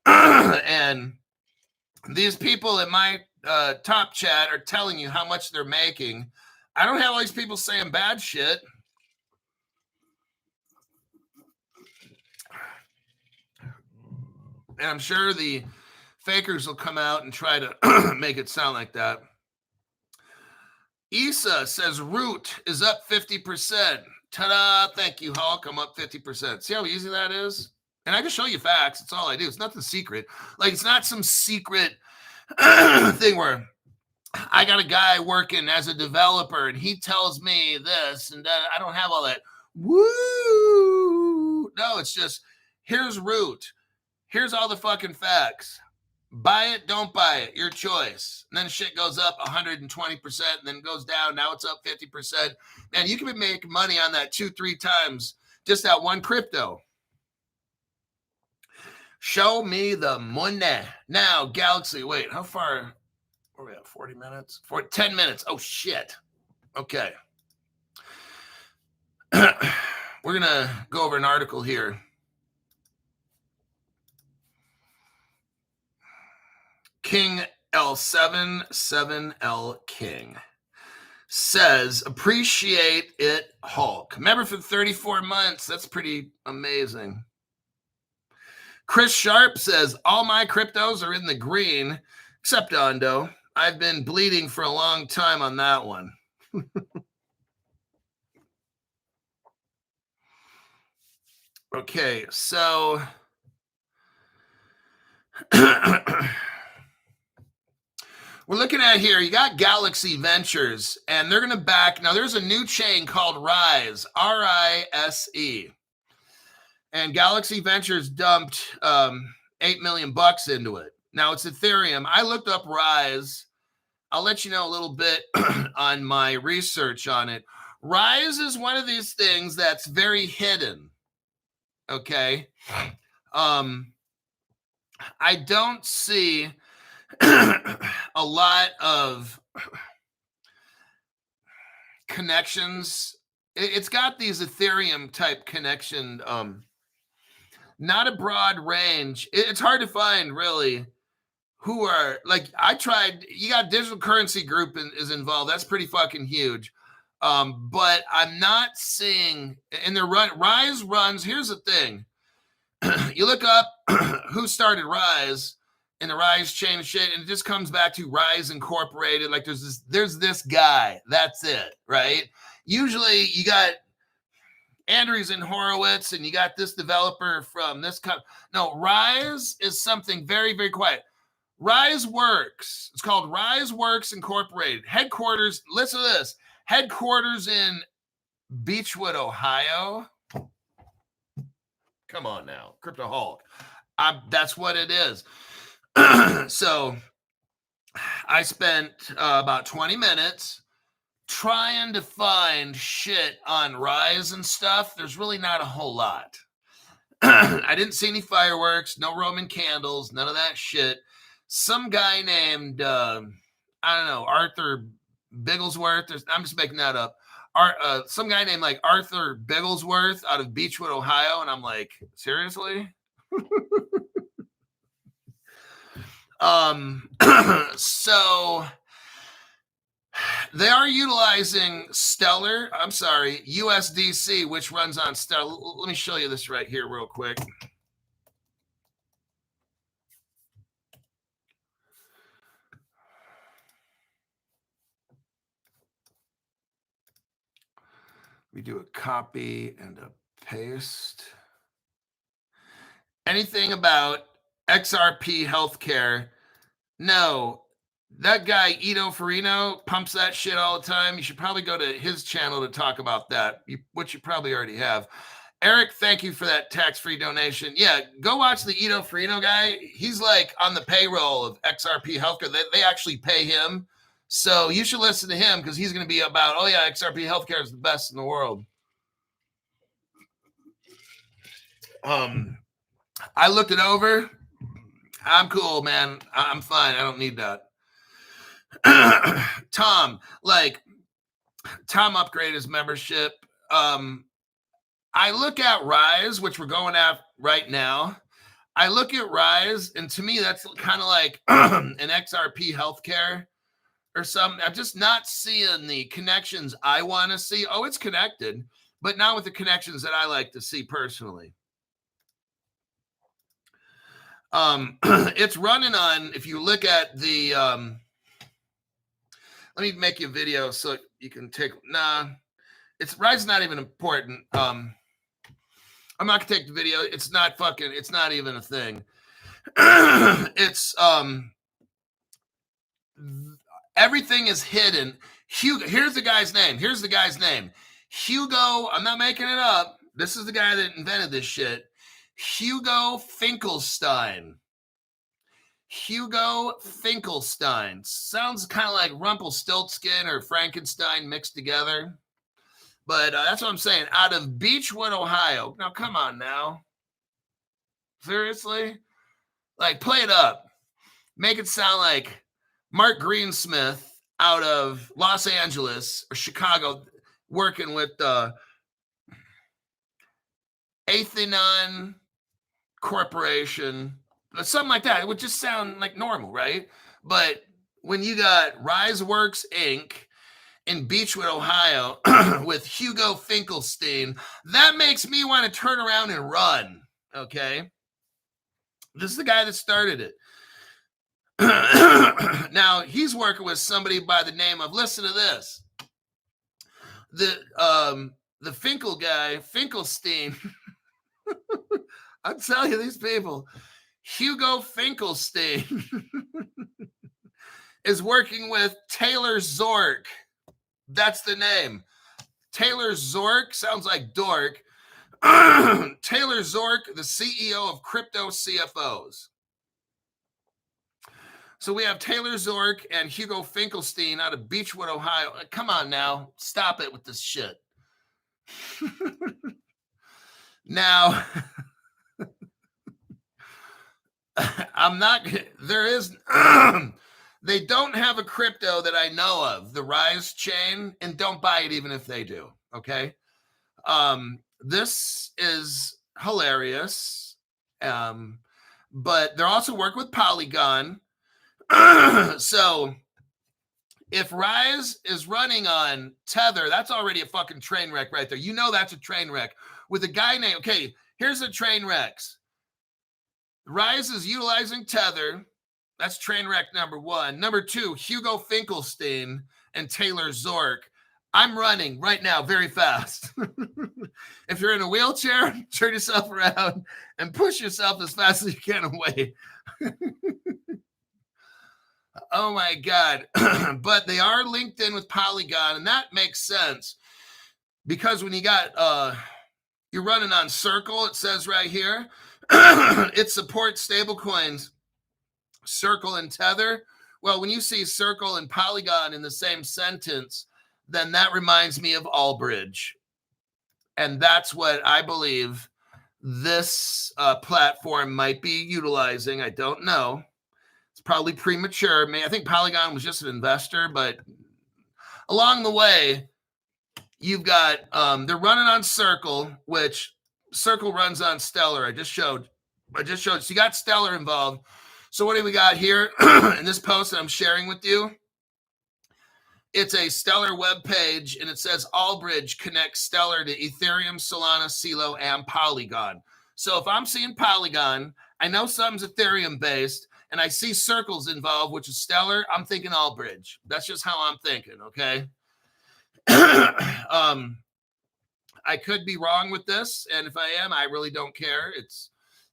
And these people in my top chat are telling you how much they're making. I don't have all these people saying bad shit. And I'm sure the fakers will come out and try to make it sound like that. Issa says root is up 50%. Ta-da! Thank you, Hulk. I'm up 50%. See how easy that is? And I just show you facts. That's all I do. It's nothing secret. Like, it's not some secret thing where I got a guy working as a developer and he tells me this and that. I don't have all that. Woo! No, it's just, here's root. Here's all the fucking facts. Buy it, don't buy it. Your choice. And then shit goes up 120% and then goes down. Now it's up 50%. Man, you can be making money on that 2-3 times. Just that one crypto. Show me the money. Now, Galaxy, wait, how far? Where are we at? 40 minutes? 10 minutes. Oh, shit. Okay. We're going to go over an article here. King L77L King says, appreciate it, Hulk. Remember, for 34 months. That's pretty amazing. Chris Sharp says, all my cryptos are in the green, except Ondo. I've been bleeding for a long time on that one. Okay, so we're looking at here, you got Galaxy Ventures, and they're going to back. Now, there's a new chain called Rise, R-I-S-E. And Galaxy Ventures dumped $8 million into it. Now, it's Ethereum. I looked up Rise. I'll let you know a little bit on my research on it. Rise is one of these things that's very hidden. Okay. I don't see a lot of connections. It's got these Ethereum type connection, not a broad range. It's hard to find really who are, like, I tried, you got Digital Currency Group is involved. That's pretty fucking huge. But I'm not seeing, and the Rise runs, here's the thing. You look up who started Rise and the Rise chain shit, and it just comes back to Rise Incorporated. Like there's this guy. That's it, right? Usually you got Andreessen Horowitz and you got this developer from this company. No, Rise is something very, very quiet. Rise Works. It's called Rise Works Incorporated. Headquarters, listen to this. Headquarters in Beechwood, Ohio. Come on now, Crypto Hulk. That's what it is. So I spent about 20 minutes trying to find shit on Rise and stuff. There's really not a whole lot. I didn't see any fireworks, no Roman candles, none of that shit. Some guy named, I don't know, Arthur Bigglesworth. I'm just making that up. Some guy named like Arthur Bigglesworth out of Beechwood, Ohio. And I'm like, seriously? So they are utilizing USDC, which runs on Stellar. Let me show you this right here real quick. We do a copy and a paste. Anything about XRP healthcare? No. That guy, Ito Farino, pumps that shit all the time. You should probably go to his channel to talk about that, which you probably already have. Eric, thank you for that tax-free donation. Yeah, go watch the Ito Farino guy. He's like on the payroll of XRP healthcare. They actually pay him. So you should listen to him because he's going to be about, oh yeah, XRP healthcare is the best in the world. I looked it over. I'm cool, man. I'm fine. I don't need that. Tom upgraded his membership. I look at Rise, which we're going at right now. I look at Rise, and to me, that's kind of like an XRP healthcare or something. I'm just not seeing the connections I want to see. Oh, it's connected, but not with the connections that I like to see personally. It's running on, if you look at the, let me make you a video so you can take, Rise is not even important. I'm not gonna take the video. It's not even a thing. It's, everything is hidden. Here's the guy's name. Hugo, I'm not making it up. This is the guy that invented this shit. Hugo Finkelstein. Sounds kind of like Rumpelstiltskin or Frankenstein mixed together. But that's what I'm saying. Out of Beechwood, Ohio. Now, come on now. Seriously? Like, play it up. Make it sound like Mark Greensmith out of Los Angeles or Chicago working with Athenon Corporation, something like that. It would just sound like normal, right? But when you got RiseWorks Inc. in Beechwood, Ohio, with Hugo Finkelstein, that makes me want to turn around and run, okay? This is the guy that started it. Now, he's working with somebody by the name of, listen to this, the Finkel guy, Finkelstein. I'm telling you, these people, Hugo Finkelstein is working with Taylor Zork. That's the name. Taylor Zork sounds like dork. Taylor Zork, the CEO of Crypto CFOs. So we have Taylor Zork and Hugo Finkelstein out of Beechwood, Ohio. Come on now. Stop it with this shit. Now, I'm not, there is, they don't have a crypto that I know of, the Rise chain, and don't buy it even if they do. Okay. This is hilarious. But they're also working with Polygon. So if Rise is running on Tether, that's already a fucking train wreck right there. You know that's a train wreck. With a guy named, okay, here's the train wrecks. Rise is utilizing Tether. That's train wreck number one. Number two, Hugo Finkelstein and Taylor Zork. I'm running right now very fast. If you're in a wheelchair, turn yourself around and push yourself as fast as you can away. Oh my God. But they are linked in with Polygon, and that makes sense because when you got, you're running on Circle, it says right here, it supports stablecoins, Circle and Tether. Well, when you see Circle and Polygon in the same sentence, then that reminds me of Allbridge. And that's what I believe this platform might be utilizing. I don't know. It's probably premature. I think Polygon was just an investor, but along the way, you've got, they're running on Circle, which Circle runs on Stellar. I just showed. So you got Stellar involved. So what do we got here in this post that I'm sharing with you? It's a Stellar web page, and it says Allbridge connects Stellar to Ethereum, Solana, Celo, and Polygon. So if I'm seeing Polygon, I know something's Ethereum based, and I see Circles involved, which is Stellar, I'm thinking Allbridge. That's just how I'm thinking, okay? I could be wrong with this, and if I am, I really don't care.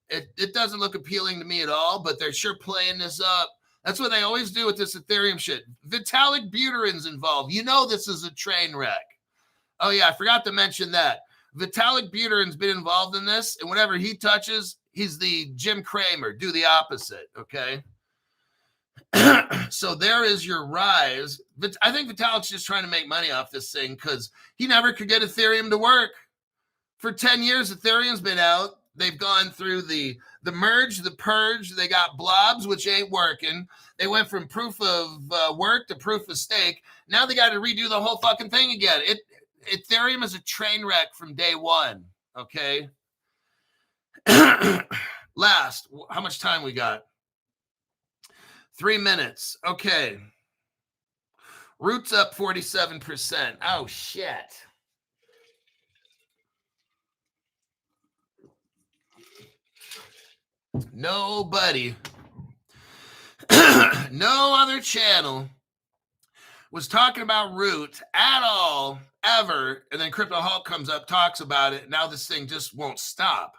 It doesn't look appealing to me at all, but they're sure playing this up. That's what they always do with this Ethereum shit. Vitalik Buterin's involved. You know this is a train wreck. Oh, yeah, I forgot to mention that. Vitalik Buterin's been involved in this, and whatever he touches, he's the Jim Cramer. Do the opposite, okay? So there is your Rise. But I think Vitalik's just trying to make money off this thing because he never could get Ethereum to work. For 10 years, Ethereum's been out. They've gone through the merge, the purge. They got blobs, which ain't working. They went from proof of work to proof of stake. Now they got to redo the whole fucking thing again. Ethereum is a train wreck from day one, okay? Last, how much time we got? 3 minutes. Okay. Root's up 47%. Oh, shit. Nobody, no other channel was talking about Root at all, ever. And then Crypto Hulk comes up, talks about it. Now this thing just won't stop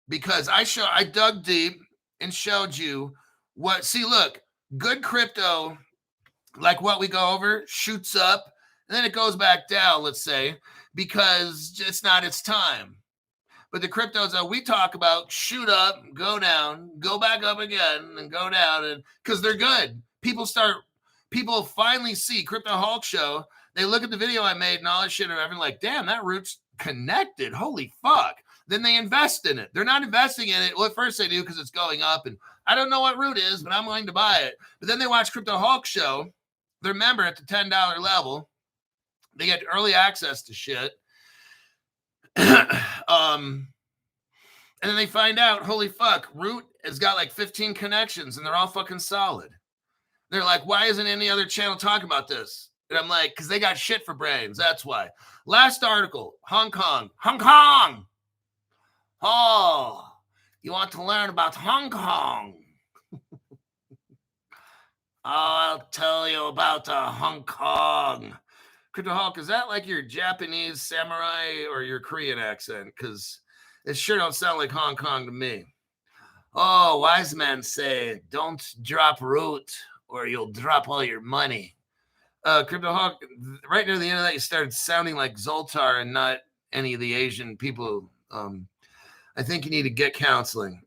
because I dug deep and showed you what, see, look, good crypto, like what we go over, shoots up and then it goes back down, let's say, because it's not its time. But the cryptos that we talk about shoot up, go down, go back up again, and go down, and because they're good. People finally see Crypto Hulk show. They look at the video I made and all that shit, and everyone's like, damn, that Root's connected. Holy fuck. Then they invest in it. They're not investing in it. Well, at first they do because it's going up, and I don't know what Root is, but I'm willing to buy it. But then they watch Crypto Hulk show. They're a member at the $10 level. They get early access to shit. And then they find out, holy fuck, Root has got like 15 connections and they're all fucking solid. They're like, why isn't any other channel talking about this? And I'm like, because they got shit for brains. That's why. Last article, Hong Kong. Oh, you want to learn about Hong Kong? I'll tell you about Hong Kong. Crypto Hulk, is that like your Japanese samurai or your Korean accent? Because it sure don't sound like Hong Kong to me. Oh, wise men say, don't drop Root or you'll drop all your money. Crypto Hulk, right near the end of that, you started sounding like Zoltar and not any of the Asian people. I think you need to get counseling.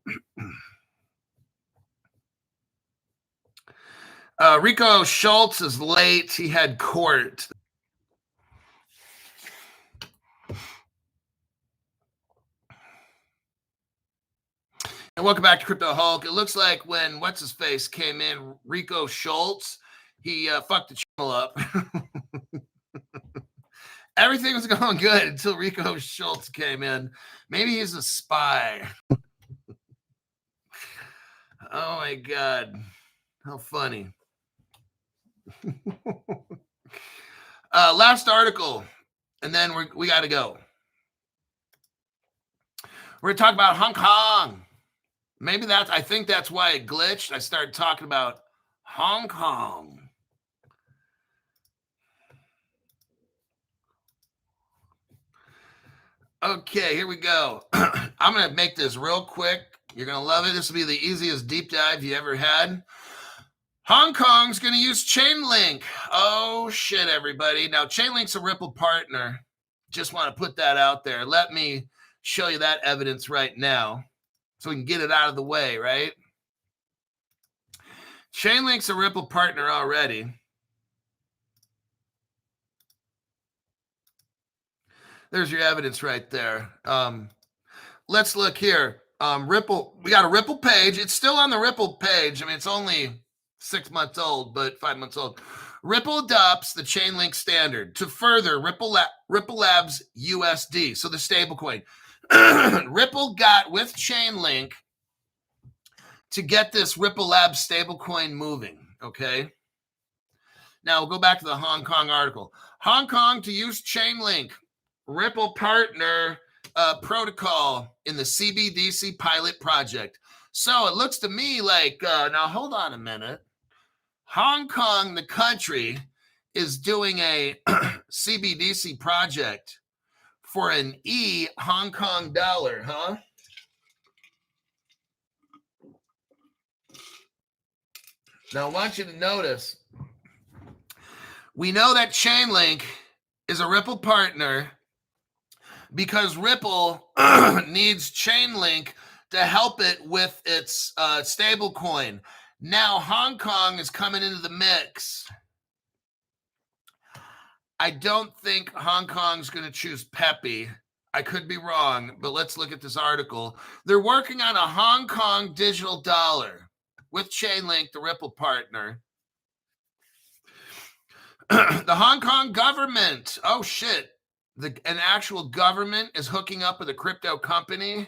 Rico Schultz is late. He had court. And welcome back to Crypto Hulk. It looks like when what's his face came in, Rico Schultz, he fucked the channel up. Everything was going good until Rico Schultz came in. Maybe he's a spy. Oh my God, how funny. Last article, and then we got to go. We're going to talk about Hong Kong. Maybe I think that's why it glitched. I started talking about Hong Kong. Okay, here we go. I'm going to make this real quick. You're going to love it. This will be the easiest deep dive you ever had. Hong Kong's going to use Chainlink. Oh, shit, everybody. Now, Chainlink's a Ripple partner. Just want to put that out there. Let me show you that evidence right now so we can get it out of the way, right? Chainlink's a Ripple partner already. There's your evidence right there. Let's look here. Ripple, we got a Ripple page. It's still on the Ripple page. I mean, it's only 6 months old, but 5 months old. Ripple adopts the Chainlink standard to further Ripple Labs USD, so the stablecoin. Ripple got with Chainlink to get this Ripple Labs stablecoin moving, okay? Now, we'll go back to the Hong Kong article. Hong Kong to use Chainlink, Ripple partner protocol in the CBDC pilot project. So it looks to me like, now hold on a minute. Hong Kong, the country, is doing a CBDC project for an Hong Kong dollar, huh? Now, I want you to notice, we know that Chainlink is a Ripple partner because Ripple needs Chainlink to help it with its stablecoin. Now Hong Kong is coming into the mix. I don't think Hong Kong's going to choose Pepe. I could be wrong, but let's look at this article. They're working on a Hong Kong digital dollar with Chainlink, the Ripple partner. The Hong Kong government, oh shit, an actual government is hooking up with a crypto company.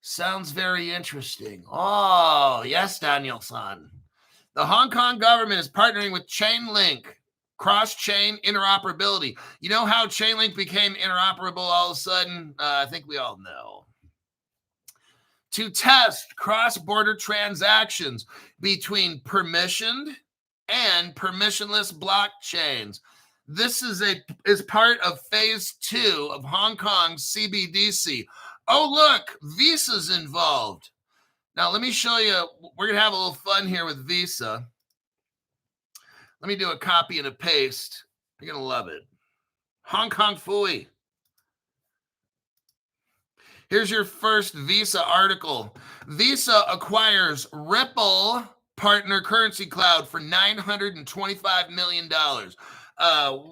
Sounds very interesting. Oh, yes, Daniel-san. The Hong Kong government is partnering with Chainlink, cross-chain interoperability. You know how Chainlink became interoperable all of a sudden? I think we all know. To test cross-border transactions between permissioned and permissionless blockchains. This is part of phase 2 of Hong Kong's CBDC. Oh, look, Visa's involved. Now, let me show you. We're going to have a little fun here with Visa. Let me do a copy and a paste. You're going to love it. Hong Kong Fooey. Here's your first Visa article. Visa acquires Ripple partner currency cloud for $925 million.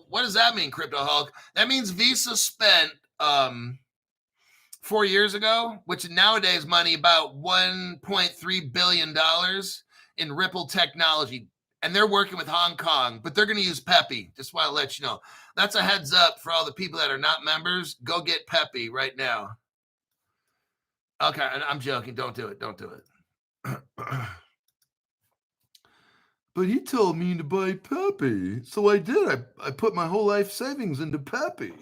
What does that mean, Crypto Hulk? That means Visa spent 4 years ago, which nowadays money about $1.3 billion in Ripple technology. And they're working with Hong Kong, but they're going to use Pepe. Just want to let you know. That's a heads up for all the people that are not members. Go get Pepe right now. Okay, I'm joking. Don't do it. Don't do it. But he told me to buy Pepe, so I did. I put my whole life savings into Pepe.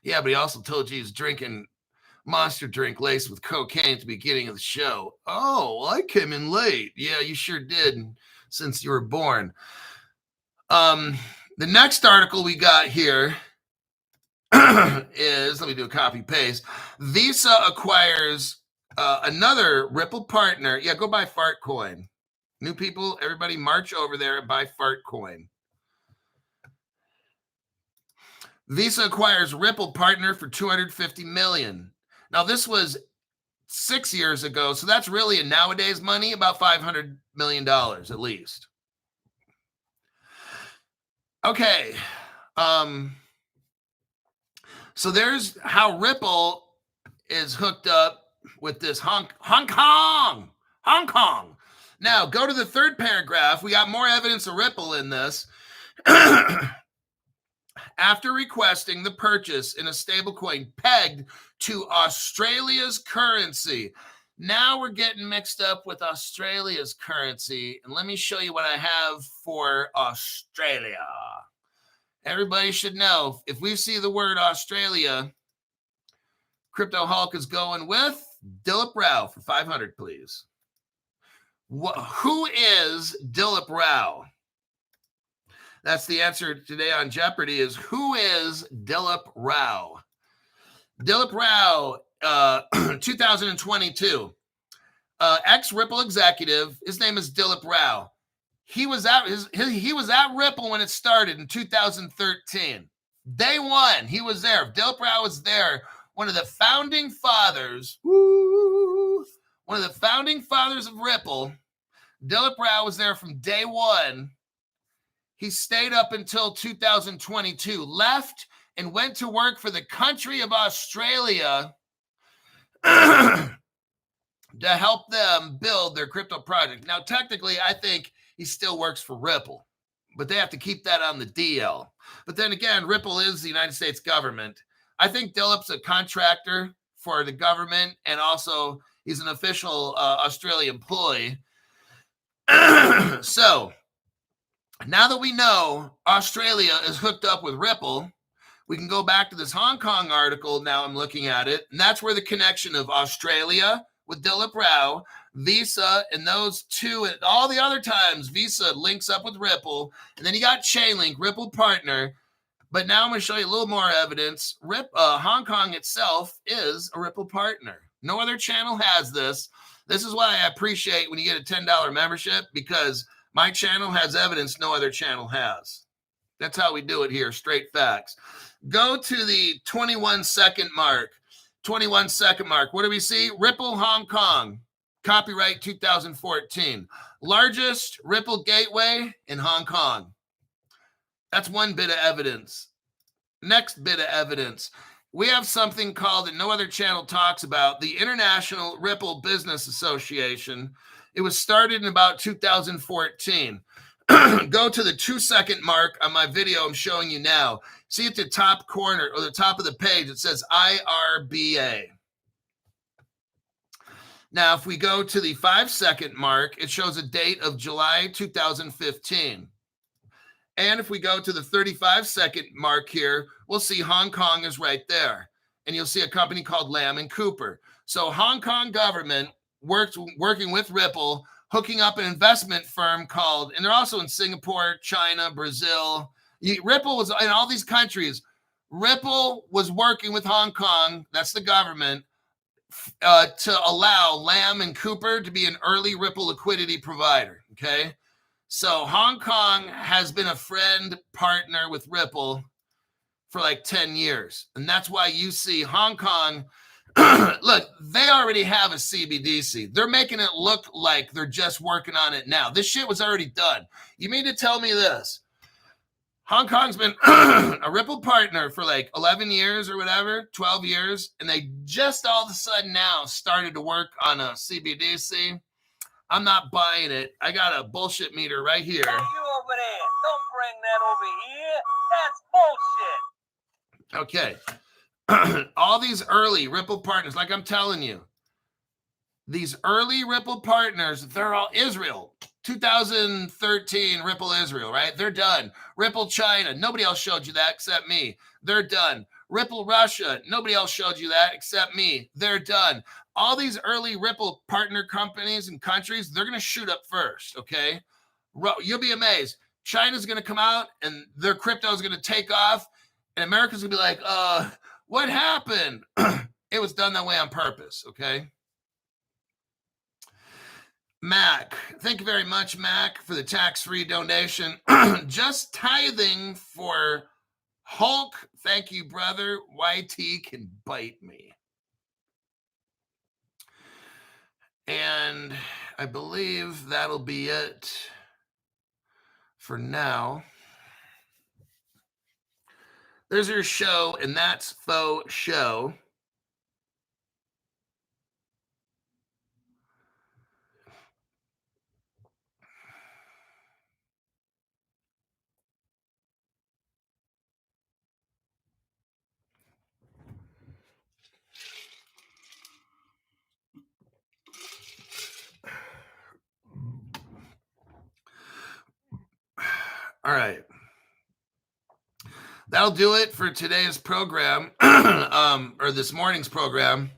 Yeah, but he also told you he's drinking Monster drink laced with cocaine at the beginning of the show. Oh, well, I came in late. Yeah, you sure did, since you were born. The next article we got here is, let me do a copy paste. Visa acquires another Ripple partner. Yeah, go buy Fartcoin. New people, everybody march over there and buy Fartcoin. Visa acquires Ripple partner for $250 million. Now, this was 6 years ago, so that's really in nowadays money, about $500 million at least. Okay. So there's how Ripple is hooked up with this Hong Kong. Now, go to the third paragraph. We got more evidence of Ripple in this. After requesting the purchase in a stablecoin pegged to Australia's currency. Now we're getting mixed up with Australia's currency. And let me show you what I have for Australia. Everybody should know, if we see the word Australia, Crypto Hulk is going with Dilip Rao for 500, please. Who is Dilip Rao? That's the answer today on Jeopardy is, who is Dilip Rao? Dilip Rao, 2022, ex-Ripple executive. His name is Dilip Rao. He was at Ripple when it started in 2013. Day one, he was there. Dilip Rao was there. One of the founding fathers. One of the founding fathers of Ripple. Dilip Rao was there from day one. He stayed up until 2022, left and went to work for the country of Australia to help them build their crypto project. Now, technically, I think he still works for Ripple, but they have to keep that on the DL. But then again, Ripple is the United States government. I think Dilip's a contractor for the government, and also he's an official Australian employee. So now that we know Australia is hooked up with Ripple, we can go back to this Hong Kong article. Now I'm looking at it, and that's where the connection of Australia with Dilip Rao, Visa, and those two, and all the other times Visa links up with Ripple, and then you got Chainlink, Ripple partner. But now I'm going to show you a little more evidence. Hong Kong itself is a Ripple partner. No other channel has this. This is why I appreciate when you get a $10 membership, because my channel has evidence no other channel has. That's how we do it here, straight facts. Go to the 21-second mark. 21-second mark. What do we see? Ripple Hong Kong. Copyright 2014. Largest Ripple gateway in Hong Kong. That's one bit of evidence. Next bit of evidence. We have something called, that no other channel talks about, the International Ripple Business Association. It was started in about 2014. Go to the 2-second mark on my video I'm showing you now. See at the top corner or the top of the page, it says IRBA. Now, if we go to the 5-second mark, it shows a date of July 2015. And if we go to the 35-second mark here, we'll see Hong Kong is right there. And you'll see a company called Lam & Cooper. So Hong Kong government working with Ripple, hooking up an investment firm called, and they're also in Singapore, China, Brazil. Ripple was in all these countries. Ripple was working with Hong Kong, that's the government, to allow Lam & Cooper to be an early Ripple liquidity provider, okay? So Hong Kong has been a friend partner with Ripple for like 10 years. And that's why you see Hong Kong, look, they already have a CBDC. They're making it look like they're just working on it now. This shit was already done. You mean to tell me this? Hong Kong's been a Ripple partner for like 11 years or whatever, 12 years, and they just all of a sudden now started to work on a CBDC. I'm not buying it. I got a bullshit meter right here. Hey, you over there. Don't bring that over here. That's bullshit. Okay. All these early Ripple partners, like I'm telling you, these early Ripple partners, they're all Israel. 2013 Ripple Israel, right? They're done. Ripple China, nobody else showed you that except me. They're done. Ripple Russia, nobody else showed you that except me. They're done. All these early Ripple partner companies and countries, they're going to shoot up first, okay? You'll be amazed. China's going to come out and their crypto is going to take off, and America's going to be like, what happened? It was done that way on purpose, okay? Mac, thank you very much, Mac, for the tax-free donation. Just tithing for Hulk. Thank you, brother. YT can bite me. And I believe that'll be it for now. There's your show, and that's faux show. All right. That'll do it for today's program, or this morning's program.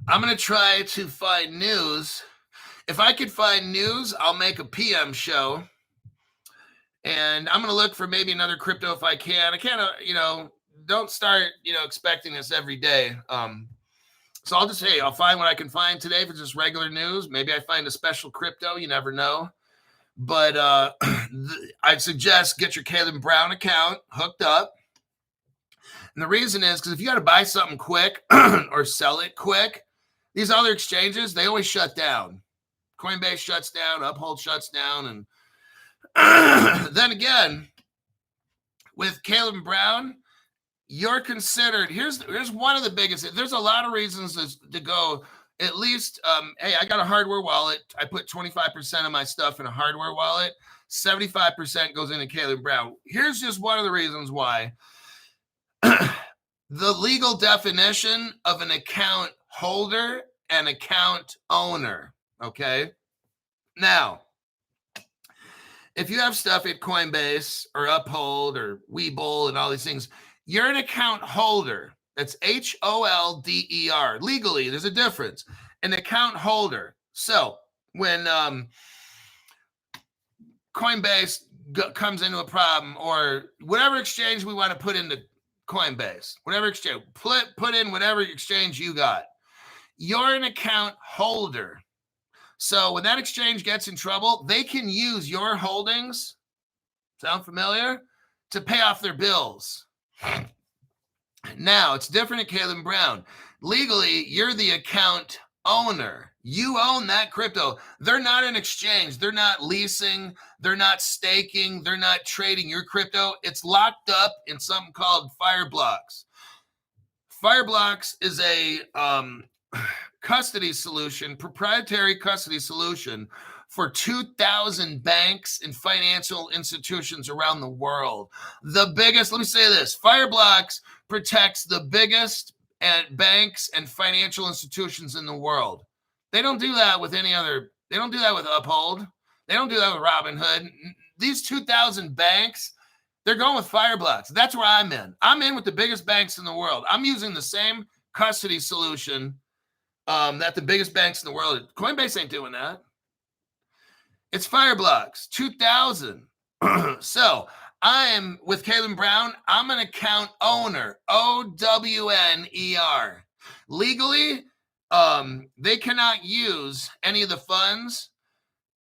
I'm going to try to find news. If I could find news, I'll make a PM show. And I'm going to look for maybe another crypto if I can. I can't, don't start, expecting this every day. So I'll just, I'll find what I can find today for just regular news. Maybe I find a special crypto. You never know. But I'd suggest get your Caleb Brown account hooked up. And the reason is because if you got to buy something quick or sell it quick, these other exchanges, they always shut down. Coinbase shuts down, Uphold shuts down. And then again, with Caleb Brown, you're considered, here's one of the biggest, there's a lot of reasons to go. At least, hey, I got a hardware wallet. I put 25% of my stuff in a hardware wallet. 75% goes into Caleb Brown. Here's just one of the reasons why. The legal definition of an account holder and account owner, okay? Now, if you have stuff at Coinbase or Uphold or Webull and all these things, you're an account holder. That's HOLDER. Legally, there's a difference. An account holder. So when Coinbase comes into a problem, or whatever exchange we want to put into Coinbase, whatever exchange, put in whatever exchange you got, you're an account holder. So when that exchange gets in trouble, they can use your holdings, sound familiar, to pay off their bills. Now, it's different at Caleb Brown. Legally, you're the account owner. You own that crypto. They're not an exchange. They're not leasing. They're not staking. They're not trading your crypto. It's locked up in something called Fireblocks. Fireblocks is a custody solution, proprietary custody solution for 2,000 banks and financial institutions around the world. The biggest, let me say this, Fireblocks protects the biggest banks and financial institutions in the world. They don't do that with any other, they don't do that with Uphold. They don't do that with Robinhood. These 2,000 banks, they're going with Fireblocks. That's where I'm in. I'm in with the biggest banks in the world. I'm using the same custody solution that the biggest banks in the world, Coinbase ain't doing that. It's Fireblocks, 2,000. So I am with Caleb Brown. I'm an account owner, OWNER. Legally, they cannot use any of the funds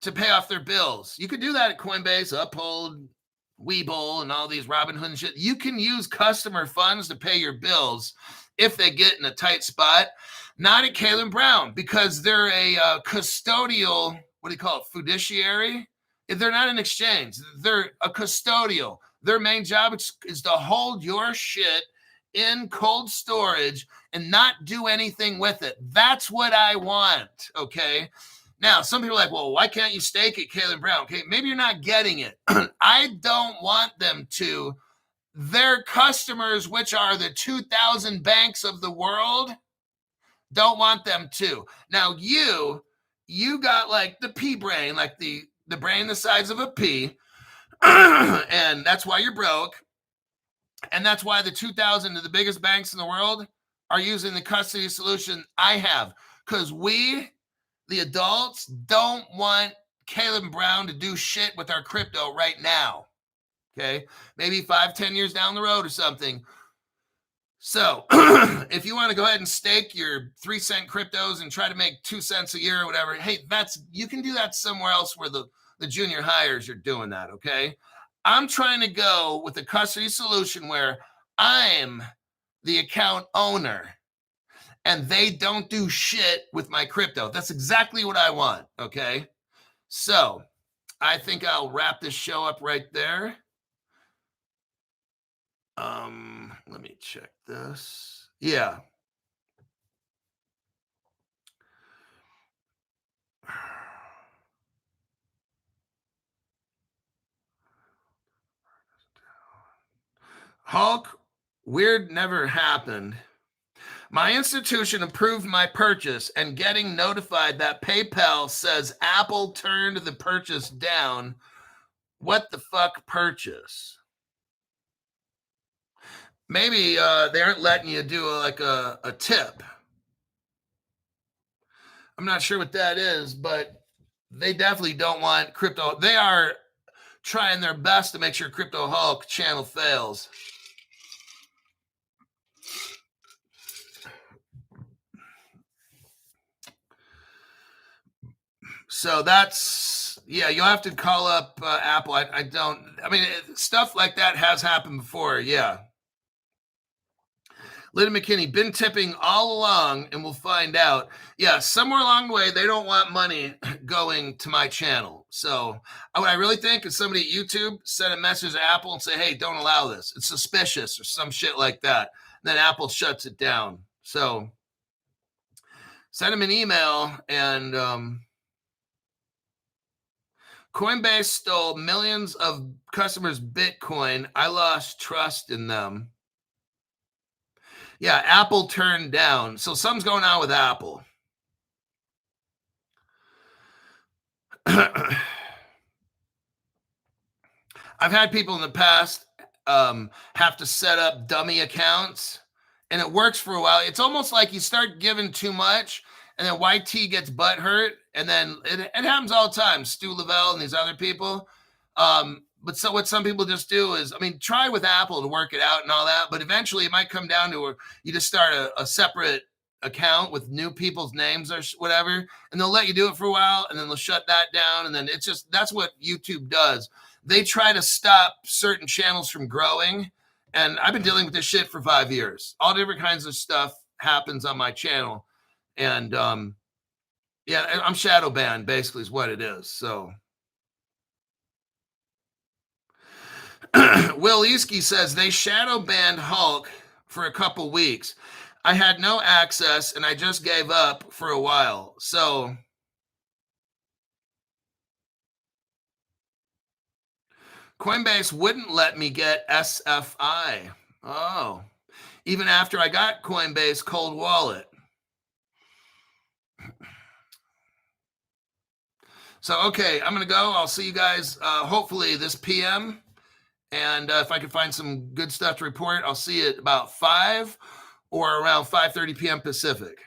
to pay off their bills. You could do that at Coinbase, Uphold, Webull, and all these Robinhood and shit. You can use customer funds to pay your bills if they get in a tight spot. Not at Caleb Brown, because they're a custodial, what do you call it, fiduciary? They're not an exchange. They're a custodial. Their main job is to hold your shit in cold storage and not do anything with it. That's what I want, okay? Now, some people are like, well, why can't you stake at Caleb Brown? Okay, maybe you're not getting it. I don't want them to. Their customers, which are the 2,000 banks of the world, don't want them to. Now, you got like the pea brain, like the brain the size of a pea, and that's why you're broke. And that's why the 2,000 of the biggest banks in the world are using the custody solution I have, because we, the adults, don't want Caleb Brown to do shit with our crypto right now. Okay, maybe 5-10 years down the road or something. So if you want to go ahead and stake your 3-cent cryptos and try to make 2 cents a year or whatever, hey, you can do that somewhere else where the junior hires are doing that, okay? I'm trying to go with a custody solution where I'm the account owner and they don't do shit with my crypto. That's exactly what I want, okay? So I think I'll wrap this show up right there. Let me check this. Yeah. Hulk, weird never happened. My institution approved my purchase, and getting notified that PayPal says Apple turned the purchase down What the fuck purchase? Maybe they aren't letting you do a tip. I'm not sure what that is, but they definitely don't want crypto. They are trying their best to make sure Crypto Hulk channel fails. So that's, yeah, you'll have to call up Apple. I mean, stuff like that has happened before. Yeah. Lyndon McKinney, been tipping all along, and we'll find out. Yeah, somewhere along the way, they don't want money going to my channel. So what I really think is somebody at YouTube send a message to Apple and say, hey, don't allow this. It's suspicious or some shit like that. And then Apple shuts it down. So send them an email. And Coinbase stole millions of customers' Bitcoin. I lost trust in them. Yeah, Apple turned down. So something's going on with Apple. I've had people in the past have to set up dummy accounts, and it works for a while. It's almost like you start giving too much, and then YT gets butthurt, and then it happens all the time. Stu Lavelle and these other people. But so what some people just do is, I mean, try with Apple to work it out and all that, but eventually it might come down to you just start a separate account with new people's names or whatever, and they'll let you do it for a while, and then they'll shut that down, and then it's just, that's what YouTube does. They try to stop certain channels from growing, and I've been dealing with this shit for 5 years. All different kinds of stuff happens on my channel, and yeah, I'm shadow banned, basically is what it is, so... Will Easky says they shadow banned Hulk for a couple weeks. I had no access and I just gave up for a while. So Coinbase wouldn't let me get SFI. Oh, even after I got Coinbase cold wallet. So, okay, I'm going to go. I'll see you guys hopefully this PM. And if I can find some good stuff to report, I'll see you at about 5 or around 5:30 p.m. Pacific.